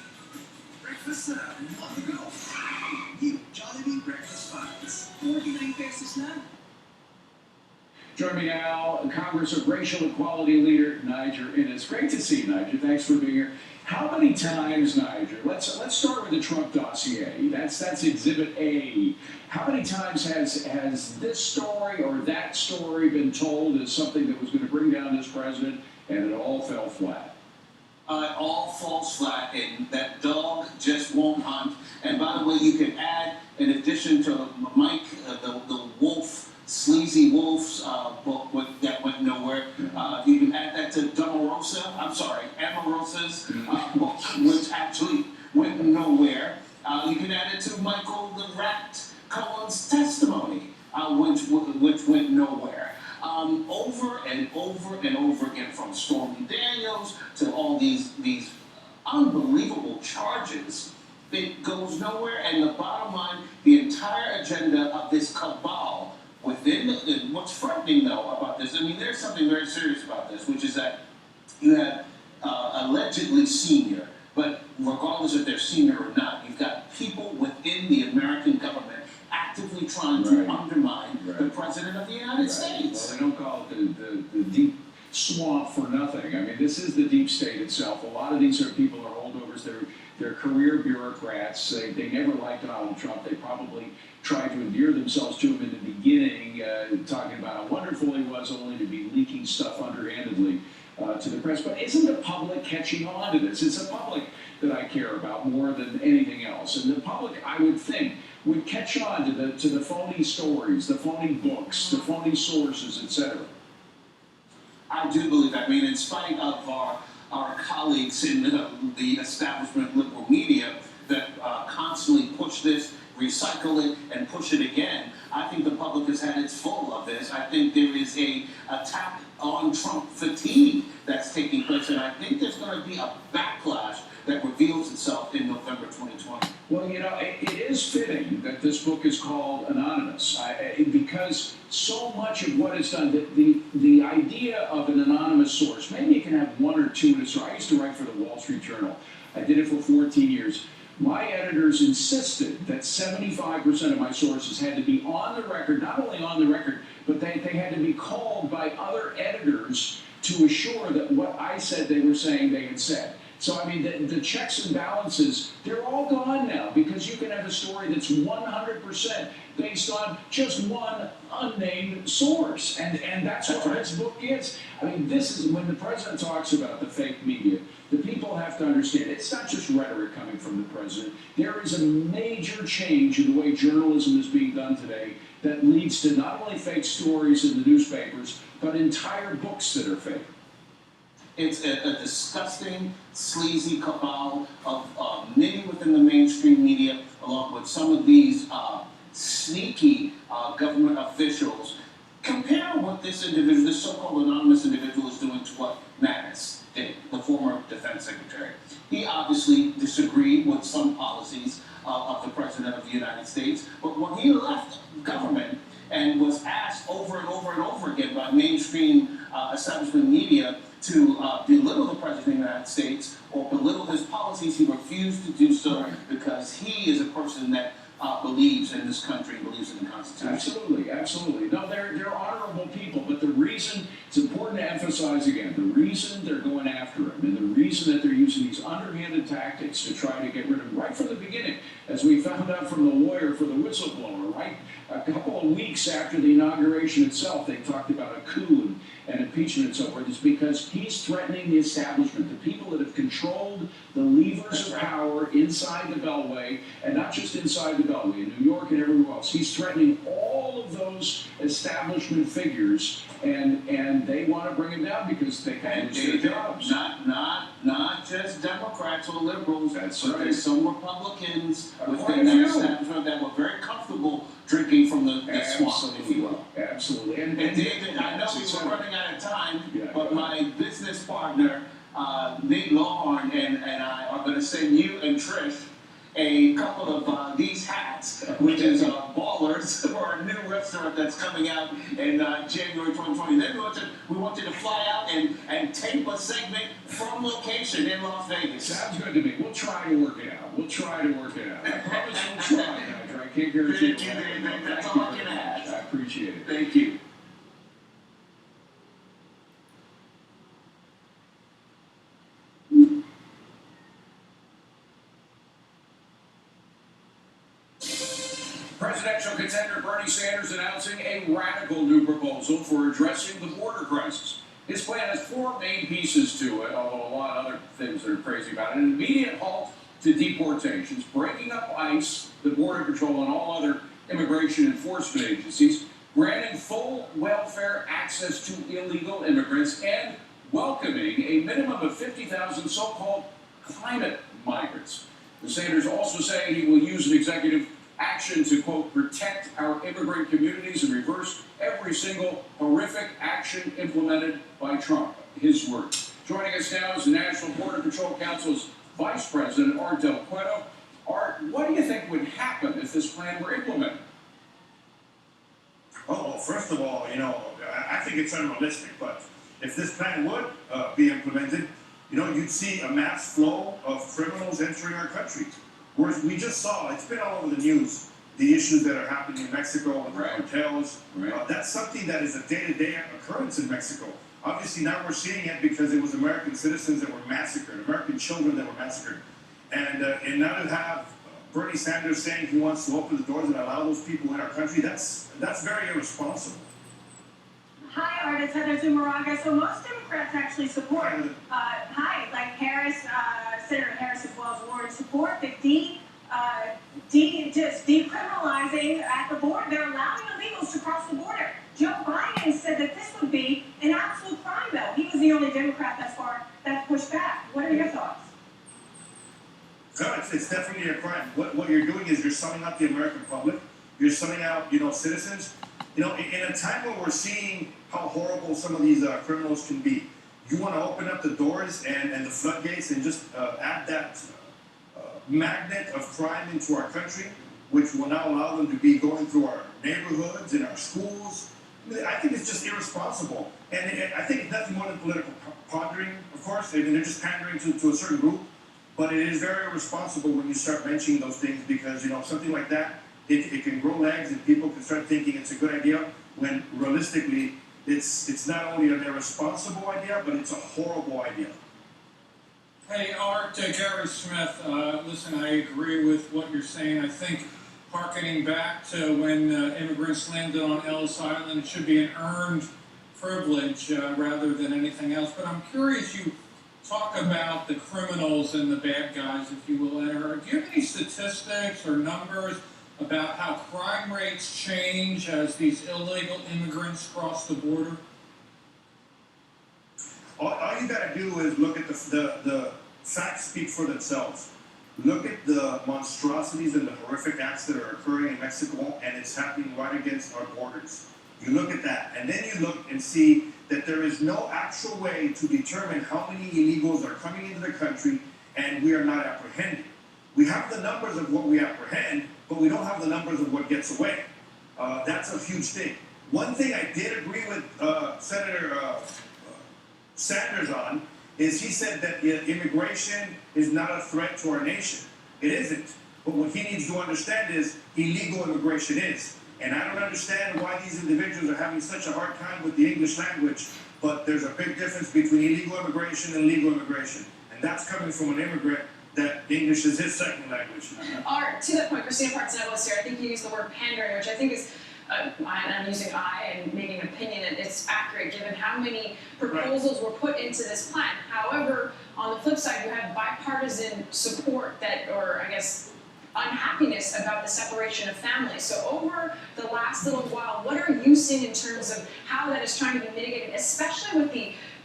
Breakfast on the go. New Jollibee Breakfast Bites. 49 pesos na. Join me now, Congress of Racial Equality leader Niger, and it's great to see you, Niger. Thanks for being here. How many times, Niger? Let's start with the Trump dossier. That's Exhibit A. How many times has this story or that story been told as something that was going to bring down this president, and it all fell flat? It all falls flat, and that dog just won't hunt. And by the way, you can add, in addition to Mike, the wolf, sleazy wolves book that went nowhere. You can add that to Omarosa's book, which actually went nowhere. You can add it to Michael the Rat Cohen's testimony, which went nowhere. Over and over and over again, from Stormy Daniels to all these unbelievable charges, it goes nowhere. And the bottom line, the entire agenda of this cabal within what's frightening though about this, I mean, there's something very serious about this, which is that you have allegedly senior, but regardless if they're senior or not, you've got people within the American government actively trying to undermine the President of the United States. Well, they don't call it the deep swamp for nothing. I mean, this is the deep state itself. A lot of these people are holdovers. They're career bureaucrats. They never liked Donald Trump. They probably tried to endear themselves to him in the beginning, talking about how wonderful he was, only to be leaking stuff underhandedly to the press. But isn't the public catching on to this? It's the public that I care about more than anything else. And the public, I would think, would catch on to the phony stories, the phony books, the phony sources, etc. I do believe that. I mean, in spite of our colleagues in the establishment liberal media that constantly push this, recycle it, and push it again, I think the public has had its full of this. I think there is a attack on Trump fatigue that's taking place, and I think there's going to be a backlash that reveals itself in November 2020. Well, you know, it is fitting that this book is called Anonymous, because so much of what is done, the idea of an anonymous source, maybe you can have one or two to start. I used to write for the Wall Street Journal. I did it for 14 years. My editors insisted that 75% of my sources had to be on the record, not only on the record, but they had to be called by other editors to assure that what I said they were saying they had said. So, I mean, the checks and balances, they're all gone now, because you can have a story that's 100% based on just one unnamed source. And that's what this book is. I mean, this is when the president talks about the fake media, the people have to understand it's not just rhetoric coming from the president. There is a major change in the way journalism is being done today that leads to not only fake stories in the newspapers, but entire books that are fake. It's a disgusting, sleazy cabal of many within the mainstream media, along with some of these sneaky government officials. Compare what this individual, this so-called anonymous individual, is doing to what Mattis did, the former defense secretary. He obviously disagreed with some policies of the President of the United States, but when he left government and was asked over and over and over again by mainstream establishment media to belittle the President of the United States or belittle his policies, he refused to do so because he is a person that believes in this country, believes in the Constitution. Absolutely, absolutely. No, they're honorable people, but the reason, it's important to emphasize again, the reason they're going after him and the reason that they're using these underhanded tactics to try to get rid of him right from the beginning, as we found out from the lawyer for the whistleblower, right? A couple of weeks after the inauguration itself, they talked about a coup and impeachment and so forth, is because he's threatening the establishment, the people that have controlled the levers of power inside the Beltway, and not just inside the Beltway, in New York and everywhere else. He's threatening all of those establishment figures, and they want to bring him down because they can lose their jobs. Not just Democrats or liberals, That's but right. there's some Republicans within that establishment that were very comfortable drinking from the swamp, if you will. Absolutely. And David, I know we were running out of time, but my business partner, Nate Lawhorn, and I are going to send you and Trish a couple of these hats, which is Ballers, for our new restaurant that's coming out in January 2020. Then we want you to fly out and tape a segment from location in Las Vegas. Sounds good to me. We'll try to work it out. I promise we'll try, Niger. I can't guarantee it. That's all I can ask. I appreciate it. Thank you. Presidential contender Bernie Sanders announcing a radical new proposal for addressing the border crisis. His plan has four main pieces to it, although a lot of other things that are crazy about it. An immediate halt to deportations, breaking up ICE, the Border Patrol, and all other immigration enforcement agencies, granting full welfare access to illegal immigrants, and welcoming a minimum of 50,000 so-called climate migrants. Sanders also saying he will use an executive action to, quote, protect our immigrant communities and reverse every single horrific action implemented by Trump. His words. Joining us now is the National Border Patrol Council's Vice President, Art Del Cueto. Art, what do you think would happen if this plan were implemented? Oh, well, first of all, I think it's unrealistic, but if this plan would be implemented, you'd see a mass flow of criminals entering our country. Whereas we just saw, it's been all over the news, the issues that are happening in Mexico with the hotels. That's something that is a day-to-day occurrence in Mexico. Obviously, now we're seeing it because it was American citizens that were massacred, American children that were massacred. And now to have Bernie Sanders saying he wants to open the doors and allow those people in our country, that's very irresponsible. Hi, Art, it's Heather Zumaraga. So most Democrats actually support, like Harris, Senator Harris as well as Warren, support the just decriminalizing at the border. They're allowing illegals to cross the border. Joe Biden said that this would be an absolute crime bill. He was the only Democrat that's pushed back. What are your thoughts? No, it's definitely a crime. What you're doing is you're selling out the American public. You're selling out, citizens. In a time when we're seeing how horrible some of these criminals can be, you want to open up the doors and the floodgates and just add that magnet of crime into our country, which will now allow them to be going through our neighborhoods and our schools. I think it's just irresponsible. And I think it's nothing more than political pondering, of course. I mean, they're just pandering to a certain group. But it is very irresponsible when you start mentioning those things because, something like that, it can grow legs and people can start thinking it's a good idea when realistically it's not only an irresponsible idea, but it's a horrible idea. Hey, Art, Gary Smith, listen, I agree with what you're saying. I think harkening back to when immigrants landed on Ellis Island, it should be an earned privilege rather than anything else. But I'm curious, you talk about the criminals and the bad guys, if you will. Do you have any statistics or numbers about how crime rates change as these illegal immigrants cross the border? All you got to do is look at the facts speak for themselves. Look at the monstrosities and the horrific acts that are occurring in Mexico, and it's happening right against our borders. You look at that, and then you look and see that there is no actual way to determine how many illegals are coming into the country, and we are not apprehending. We have the numbers of what we apprehend, but we don't have the numbers of what gets away. That's a huge thing. One thing I did agree with Senator Sanders on is he said that immigration is not a threat to our nation. It isn't. But what he needs to understand is illegal immigration is. And I don't understand why these individuals are having such a hard time with the English language, but there's a big difference between illegal immigration and legal immigration. And that's coming from an immigrant that English is his second language. Art, to that point, Christina Partsinevelos here, I think you used the word pandering, which I think is, I'm using I and making an opinion, and it's accurate given how many proposals were put into this plan. However, on the flip side, you have bipartisan support that, or I guess, unhappiness about the separation of families. So over the last little while, what are you seeing in terms of how that is trying to be mitigated, especially with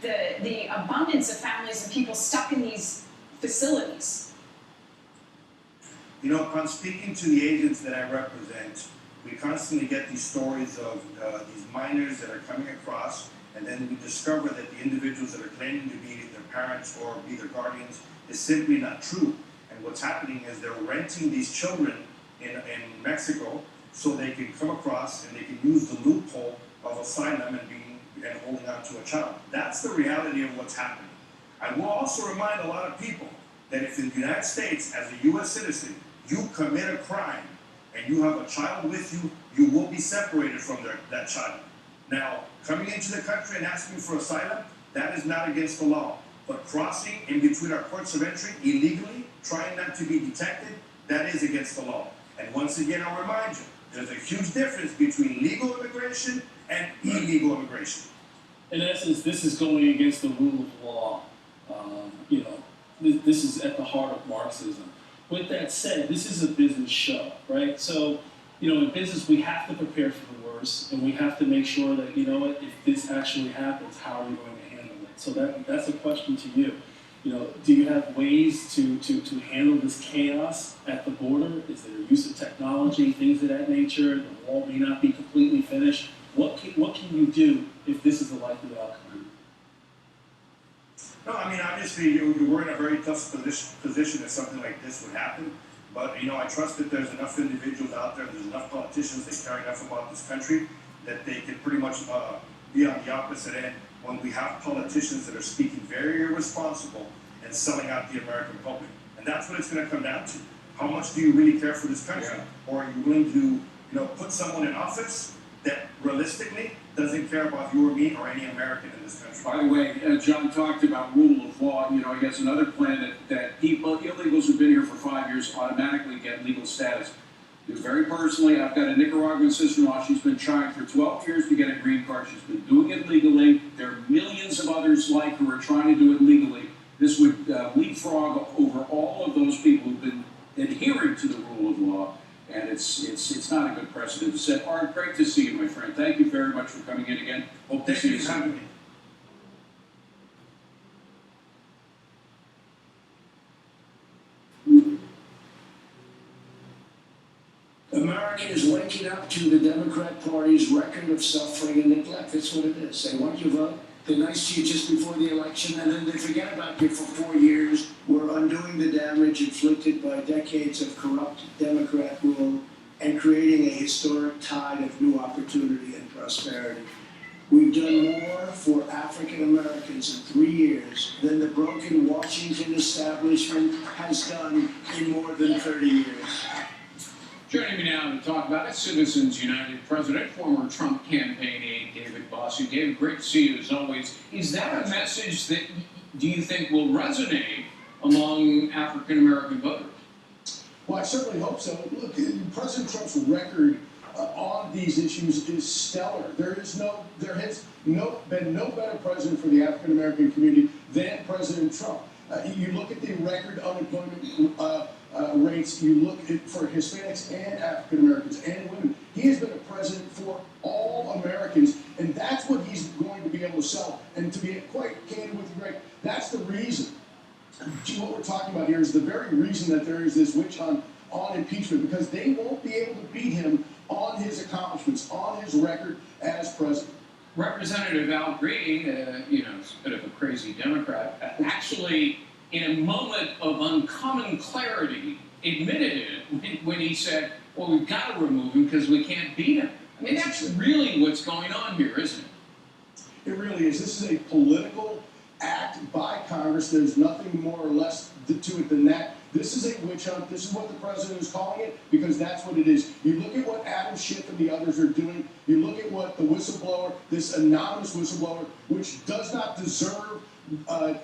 the abundance of families and people stuck in these facilities? Upon speaking to the agents that I represent, we constantly get these stories of these minors that are coming across, and then we discover that the individuals that are claiming to be their parents or be their guardians is simply not true. And what's happening is they're renting these children in Mexico so they can come across and they can use the loophole of asylum and holding on to a child. That's the reality of what's happening. I will also remind a lot of people that if in the United States, as a U.S. citizen, you commit a crime and you have a child with you, you will be separated from that child. Now, coming into the country and asking for asylum, that is not against the law. But crossing in between our ports of entry illegally, trying not to be detected, that is against the law. And once again, I'll remind you There's a huge difference between legal immigration and illegal immigration. In essence, this is going against the rule of law. This is at the heart of Marxism. With that said, this is a business show, right? So, in business, we have to prepare for the worst, and we have to make sure that, if this actually happens, how are we going to handle it? So that's a question to you. Do you have ways to handle this chaos at the border? Is there use of technology, things of that nature? The wall may not be completely finished. What can you do if this is the likely outcome? No, I mean, obviously, we're in a very tough position if something like this would happen. But, I trust that there's enough individuals out there, there's enough politicians that care enough about this country that they can pretty much be on the opposite end when we have politicians that are speaking very irresponsible and selling out the American public. And that's what it's going to come down to. How much do you really care for this country? Yeah. Or are you willing to, put someone in office that realistically doesn't care about you or me or any American in this country? By the way, John talked about rule of law. He has another plan that people, illegals who've been here for 5 years automatically get legal status. Very personally, I've got a Nicaraguan sister-in-law. She's been trying for 12 years to get a green card. She's been doing it legally. There are millions of others like her who are trying to do it legally. This would leapfrog over all of those people who've been adhering to the rule of law. And it's not a good precedent to set. Art, great to see you, my friend. Thank you very much for coming in again. Hope to see you soon. America is waking up to the Democrat Party's record of suffering and neglect. That's what it is. They want you to vote. They're nice to you just before the election, and then they forget about you for 4 years. We're undoing the damage inflicted by decades of corrupt Democrat rule and creating a historic tide of new opportunity and prosperity. We've done more for African Americans in 3 years than the broken Washington establishment has done in more than 30 years. Joining me now to talk about it, Citizens United President, former Trump campaign aide David Bossie. David, great to see you as always. Is that a message that do you think will resonate among African American voters? Well, I certainly hope so. Look, President Trump's record on these issues is stellar. There has been no better president for the African American community than President Trump. You look at the record unemployment rates, you look at for Hispanics and African Americans and women. He has been a president for all Americans, and that's what he's going to be able to sell. And to be quite candid with you, Greg, that's the reason. What we're talking about here is the very reason that there is this witch hunt on impeachment, because they won't be able to beat him on his accomplishments, on his record as president. Representative Al Green, a bit of a crazy Democrat, actually, in a moment of uncommon clarity, admitted it when he said, well, we've got to remove him because we can't beat him. I mean, that's really what's going on here, isn't it? It really is. This is a political act by Congress. There's nothing more or less to it than that. This is a witch hunt. This is what the president is calling it, because that's what it is. You look at what Adam Schiff and the others are doing. You look at what the whistleblower, this anonymous whistleblower, which does not deserve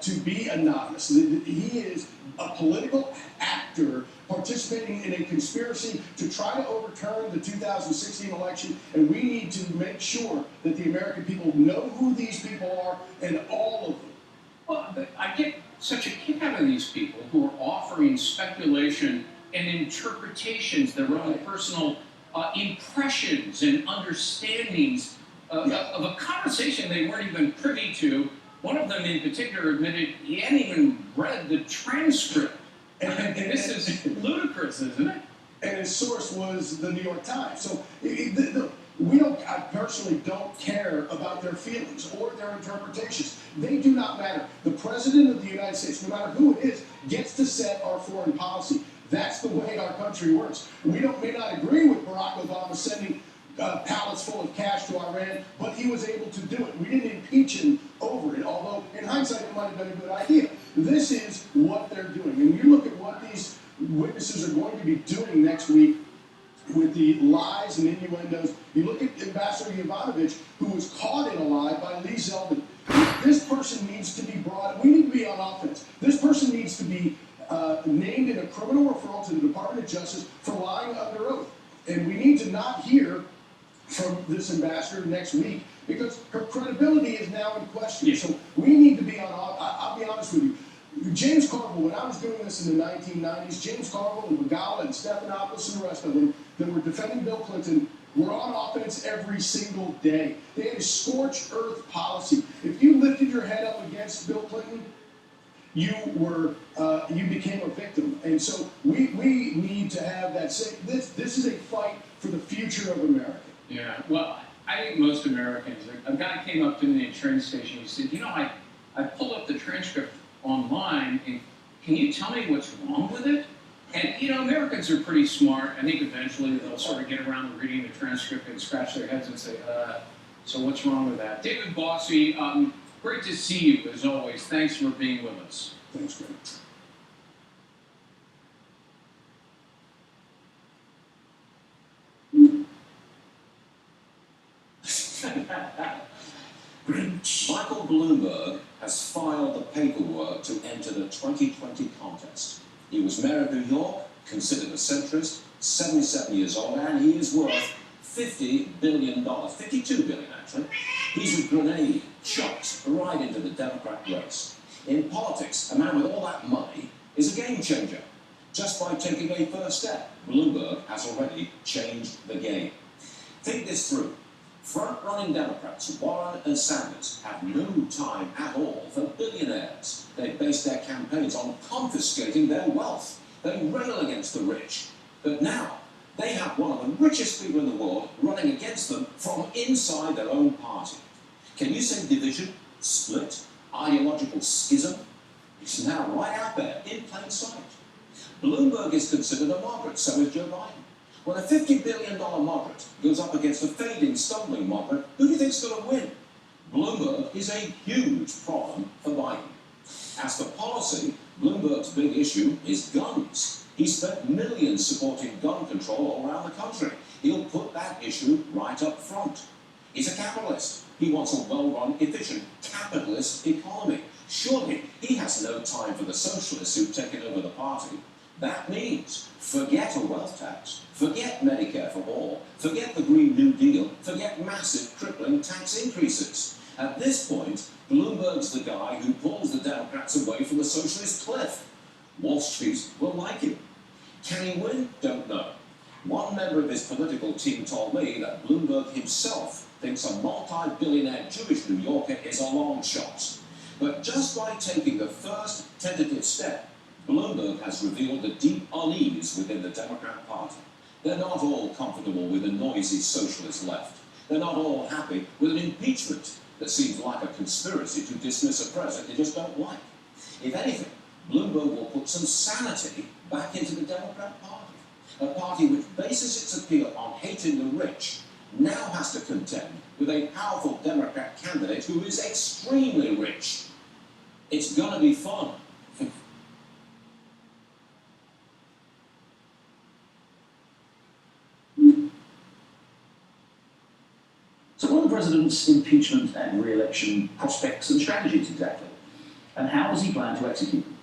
to be anonymous. He is a political actor participating in a conspiracy to try to overturn the 2016 election, and we need to make sure that the American people know who these people are, and all of them. Well, I get such a kick out of these people who are offering speculation and interpretations, their own personal impressions and understandings of a conversation they weren't even privy to. One of them in particular admitted he hadn't even read the transcript. And this is ludicrous, isn't it? And his source was the New York Times. So I personally don't care about their feelings or their interpretations. They do not matter. The President of the United States, no matter who it is, gets to set our foreign policy. That's the way our country works. We may not agree with Barack Obama sending pallets full of cash to Iran, but he was able to do it. We didn't impeach him over it, although in hindsight it might have been a good idea. This is what they're doing. And you look at what these witnesses are going to be doing next week with the lies and innuendos. You look at Ambassador Yovanovitch, who was caught in a lie by Lee Zeldin. This person needs to be brought, we need to be on offense. This person needs to be named in a criminal referral to the Department of Justice for lying under oath. And we need to not hear this ambassador next week because her credibility is now in question. So we need to be on. I'll be honest with you. James Carville, when I was doing this in the 1990s, James Carville and Begala and Stephanopoulos and the rest of them that were defending Bill Clinton were on offense every single day. They had a scorched earth policy. If you lifted your head up against Bill Clinton, you became a victim. And so we need to have that same, this is a fight for the future of America. Yeah, well, I think most Americans, a guy came up to me at a train station, he said, I pulled up the transcript online, and can you tell me what's wrong with it? And, Americans are pretty smart. I think eventually they'll sort of get around to reading the transcript and scratch their heads and say, so what's wrong with that? David Bossy, great to see you, as always. Thanks for being with us. Thanks, Greg. Michael Bloomberg has filed the paperwork to enter the 2020 contest. He was mayor of New York, considered a centrist, 77 years old, and he is worth $50 billion, $52 billion actually. He's a grenade shot right into the Democrat race. In politics, a man with all that money is a game changer. Just by taking a first step, Bloomberg has already changed the game. Think this through. Front-running Democrats, Warren and Sanders, have no time at all for billionaires. They base their campaigns on confiscating their wealth. They rail against the rich. But now, they have one of the richest people in the world running against them from inside their own party. Can you say division, split, ideological schism? It's now right out there, in plain sight. Bloomberg is considered a moderate, so is Joe Biden. When a $50 billion moderate goes up against a fading, stumbling moderate, who do you think's going to win? Bloomberg is a huge problem for Biden. As for policy, Bloomberg's big issue is guns. He spent millions supporting gun control all around the country. He'll put that issue right up front. He's a capitalist. He wants a well-run, efficient, capitalist economy. Surely he has no time for the socialists who've taken over the party. That means forget a wealth tax, forget Medicare for all, forget the Green New Deal, forget massive crippling tax increases. At this point, Bloomberg's the guy who pulls the Democrats away from the socialist cliff. Wall Street will like him. Can he win? Don't know. One member of his political team told me that Bloomberg himself thinks a multi-billionaire Jewish New Yorker is a long shot. But just by taking the first tentative step, Bloomberg has revealed the deep unease within the Democrat Party. They're not all comfortable with a noisy socialist left. They're not all happy with an impeachment that seems like a conspiracy to dismiss a president they just don't like. If anything, Bloomberg will put some sanity back into the Democrat Party. A party which bases its appeal on hating the rich now has to contend with a powerful Democrat candidate who is extremely rich. It's going to be fun. So what are the president's impeachment and re-election prospects and strategies exactly? And how does he plan to execute them?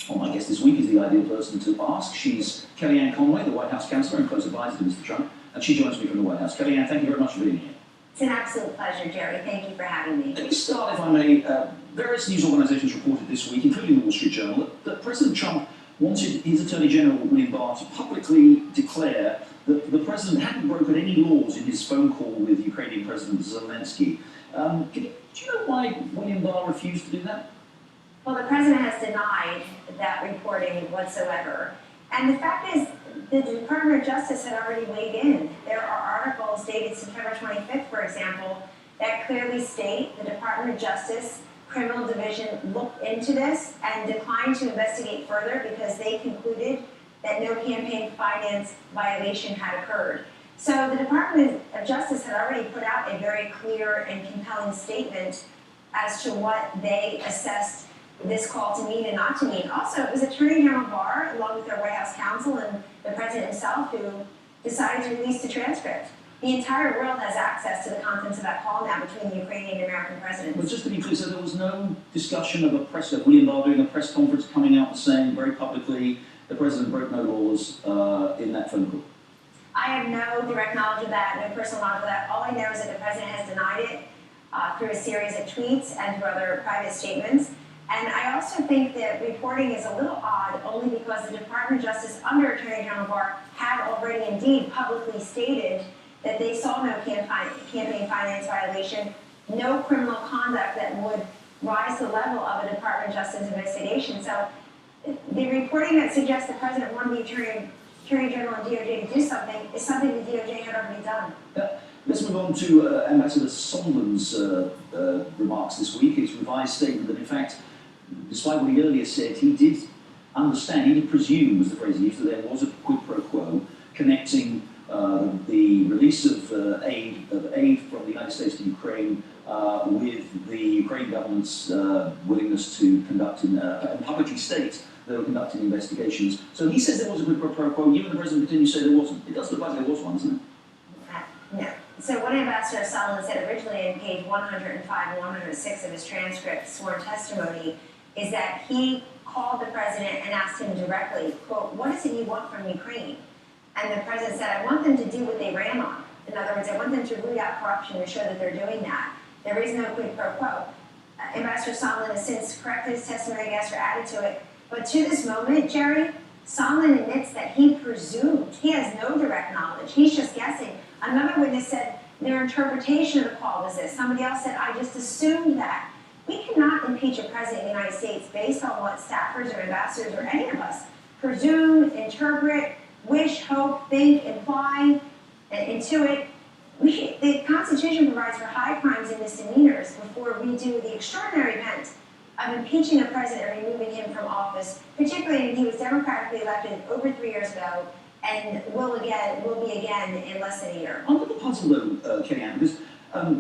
Well, my guest this week is the ideal person to ask. She's Kellyanne Conway, the White House counselor and close advisor to Mr. Trump, and she joins me from the White House. Kellyanne, thank you very much for being here. It's an absolute pleasure, Jerry. Thank you for having me. Let me start, if I may. Various news organizations reported this week, including the Wall Street Journal, that President Trump wanted his Attorney General, William Barr, to publicly declare that the president hadn't broken any laws in his phone call with Ukrainian President Zelensky. Do you know why William Barr refused to do that? Well, the president has denied that reporting whatsoever. And the fact is, the Department of Justice had already weighed in. There are articles dated September 25th, for example, that clearly state the Department of Justice Criminal Division looked into this and declined to investigate further because they concluded that no campaign finance violation had occurred. So the Department of Justice had already put out a very clear and compelling statement as to what they assessed this call to mean and not to mean. Also, it was Attorney General Barr, along with their White House counsel and the president himself, who decided to release the transcript. The entire world has access to the contents of that call now between the Ukrainian and American presidents. But just to be clear, so there was no discussion of of William Barr doing a press conference, coming out and saying very publicly the president broke no laws in that phone call? I have no direct knowledge of that, no personal knowledge of that. All I know is that the president has denied it through a series of tweets and through other private statements. And I also think that reporting is a little odd only because the Department of Justice under Attorney General Barr had already indeed publicly stated that they saw no campaign finance violation, no criminal conduct that would rise to the level of a Department of Justice investigation. So the reporting that suggests the president wanted the Attorney General and DOJ to do something is something the DOJ had already done. Let's move on to Ambassador Sondland's remarks this week. His revised statement that, in fact, despite what he earlier said, he did understand, he did presume, was the phrase he used, that there was a quid pro quo connecting the release of aid from the United States to Ukraine with the Ukrainian government's willingness to conduct and publicly state they were conducting investigations. So he says there was a quid pro quo. You and the president continue to say there wasn't. It does look like there was one, doesn't it? No. So what Ambassador Sondland said originally in page 105 and 106 of his transcript, sworn testimony, is that he called the president and asked him directly, quote, what is it you want from Ukraine? And the president said, I want them to do what they ran on. In other words, I want them to root out corruption and show that they're doing that. There is no quid pro quo. Ambassador Sondland has since corrected his testimony, I guess, or added to it. But to this moment, Jerry, Sondland admits that he presumed. He has no direct knowledge. He's just guessing. Another witness said their interpretation of the call was this. Somebody else said, I just assumed that. We cannot impeach a president of the United States based on what staffers or ambassadors or any of us presume, interpret, wish, hope, think, imply, intuit. The Constitution provides for high crimes and misdemeanors before we do the extraordinary event of impeaching a president or removing him from office, particularly when he was democratically elected over 3 years ago and will be again in less than a year. I'm a little puzzled though, Kellyanne, because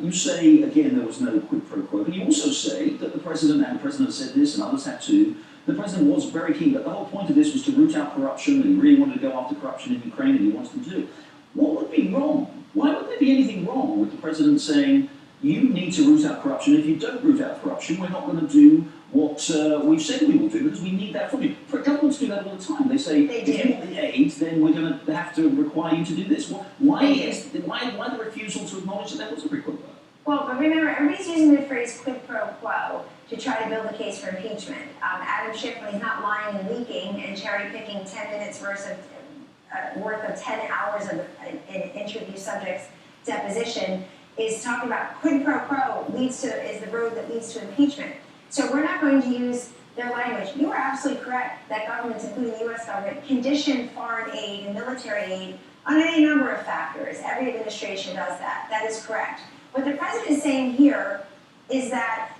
you say, again, there was no quid pro quo, but you also say that the president and the president said this and others had too. The president was very keen, but the whole point of this was to root out corruption, and he really wanted to go after corruption in Ukraine, and he wants to do it. What would be wrong? Why would there be anything wrong with the president saying, you need to root out corruption? If you don't root out corruption, we're not going to do what we've said we will do, because we need that from you. Governments do that all the time. They say, if you want the aid, then we're going to have to require you to do this. Why the refusal to acknowledge that there was a quid pro quo? Well, but remember, everybody's using the phrase quid pro quo to try to build a case for impeachment. Adam Schiff, when he's not lying and leaking and cherry-picking 10 minutes worth of 10 hours of an interview subject's deposition, is talking about quid pro quo is the road that leads to impeachment. So we're not going to use their language. You are absolutely correct that governments, including the U.S. government, condition foreign aid and military aid on any number of factors. Every administration does that. That is correct. What the president is saying here is that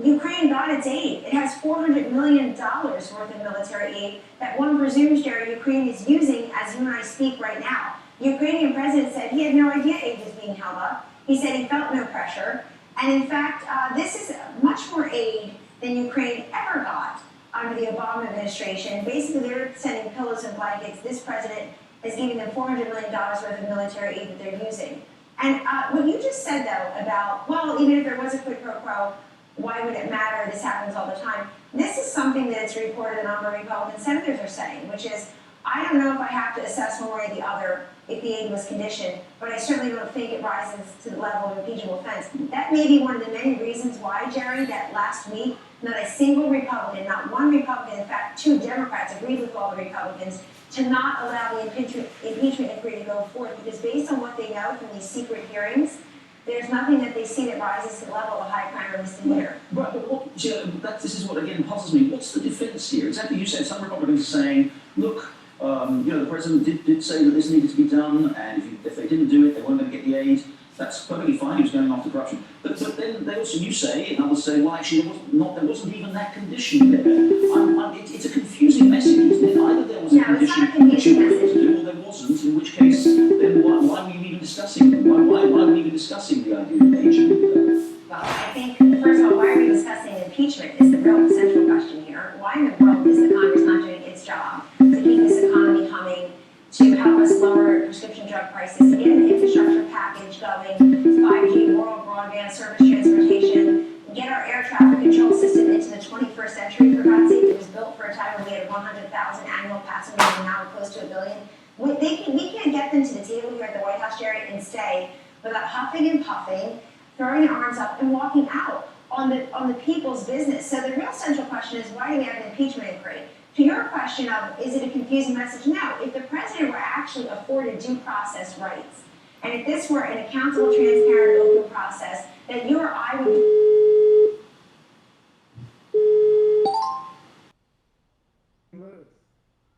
Ukraine got its aid. It has $400 million worth of military aid that one presumes, Jerry, Ukraine is using as you and I speak right now. The Ukrainian president said he had no idea aid was being held up. He said he felt no pressure. And in fact, this is much more aid than Ukraine ever got under the Obama administration. Basically, they're sending pillows and blankets. This president is giving them $400 million worth of military aid that they're using. And what you just said, though, about, well, even if there was a quid pro quo, why would it matter? This happens all the time. This is something that's reported a number of Republican senators are saying, which is, I don't know if I have to assess one way or the other if the aid was conditioned, but I certainly don't think it rises to the level of impeachable offense. That may be one of the many reasons why, Jerry, that last week, not a single Republican, not one Republican, in fact, 2 Democrats agreed with all the Republicans to not allow the impeachment inquiry to go forth, because based on what they know from these secret hearings, there's nothing that they see that rises to the level of a high crime or misdemeanor. Right, but this is what, again, puzzles me. What's the defense here? Exactly, you said some Republicans are saying, look, the president did say that this needed to be done, and if they didn't do it, they weren't going to get the aid. That's perfectly fine. He was going after corruption. But then they also, you say, and others say, well, actually, there wasn't even that condition there. It's a confusing message, isn't it? Either there was a condition which you wanted to do, or there wasn't. In which case, then why were you even discussing it? Why were we even discussing the idea of impeachment? Well, I think, first of all, why are we discussing impeachment is the real central question here. Why in the world is the Congress not doing its job to keep this economy humming, to help us lower prescription drug prices, to get an infrastructure package going, 5G, rural broadband, surface transportation, get our air traffic control system into the 21st century, for God's sake. It was built for a time when we had 100,000 annual passengers and now we're close to 1 billion. We can't get them to the table here at the White House, Jerry, and stay without huffing and puffing, throwing their arms up, and walking out on the people's business. So the real central question is, why do we have an impeachment inquiry? To your question of, is it a confusing message? No. If the president were actually afforded due process rights, and if this were an accountable, transparent, open process, then you or I would...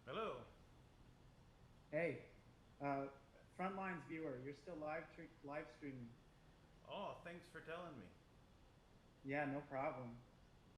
Hello. Hey, Frontlines viewer, you're still live streaming. Oh, thanks for telling me. Yeah, no problem.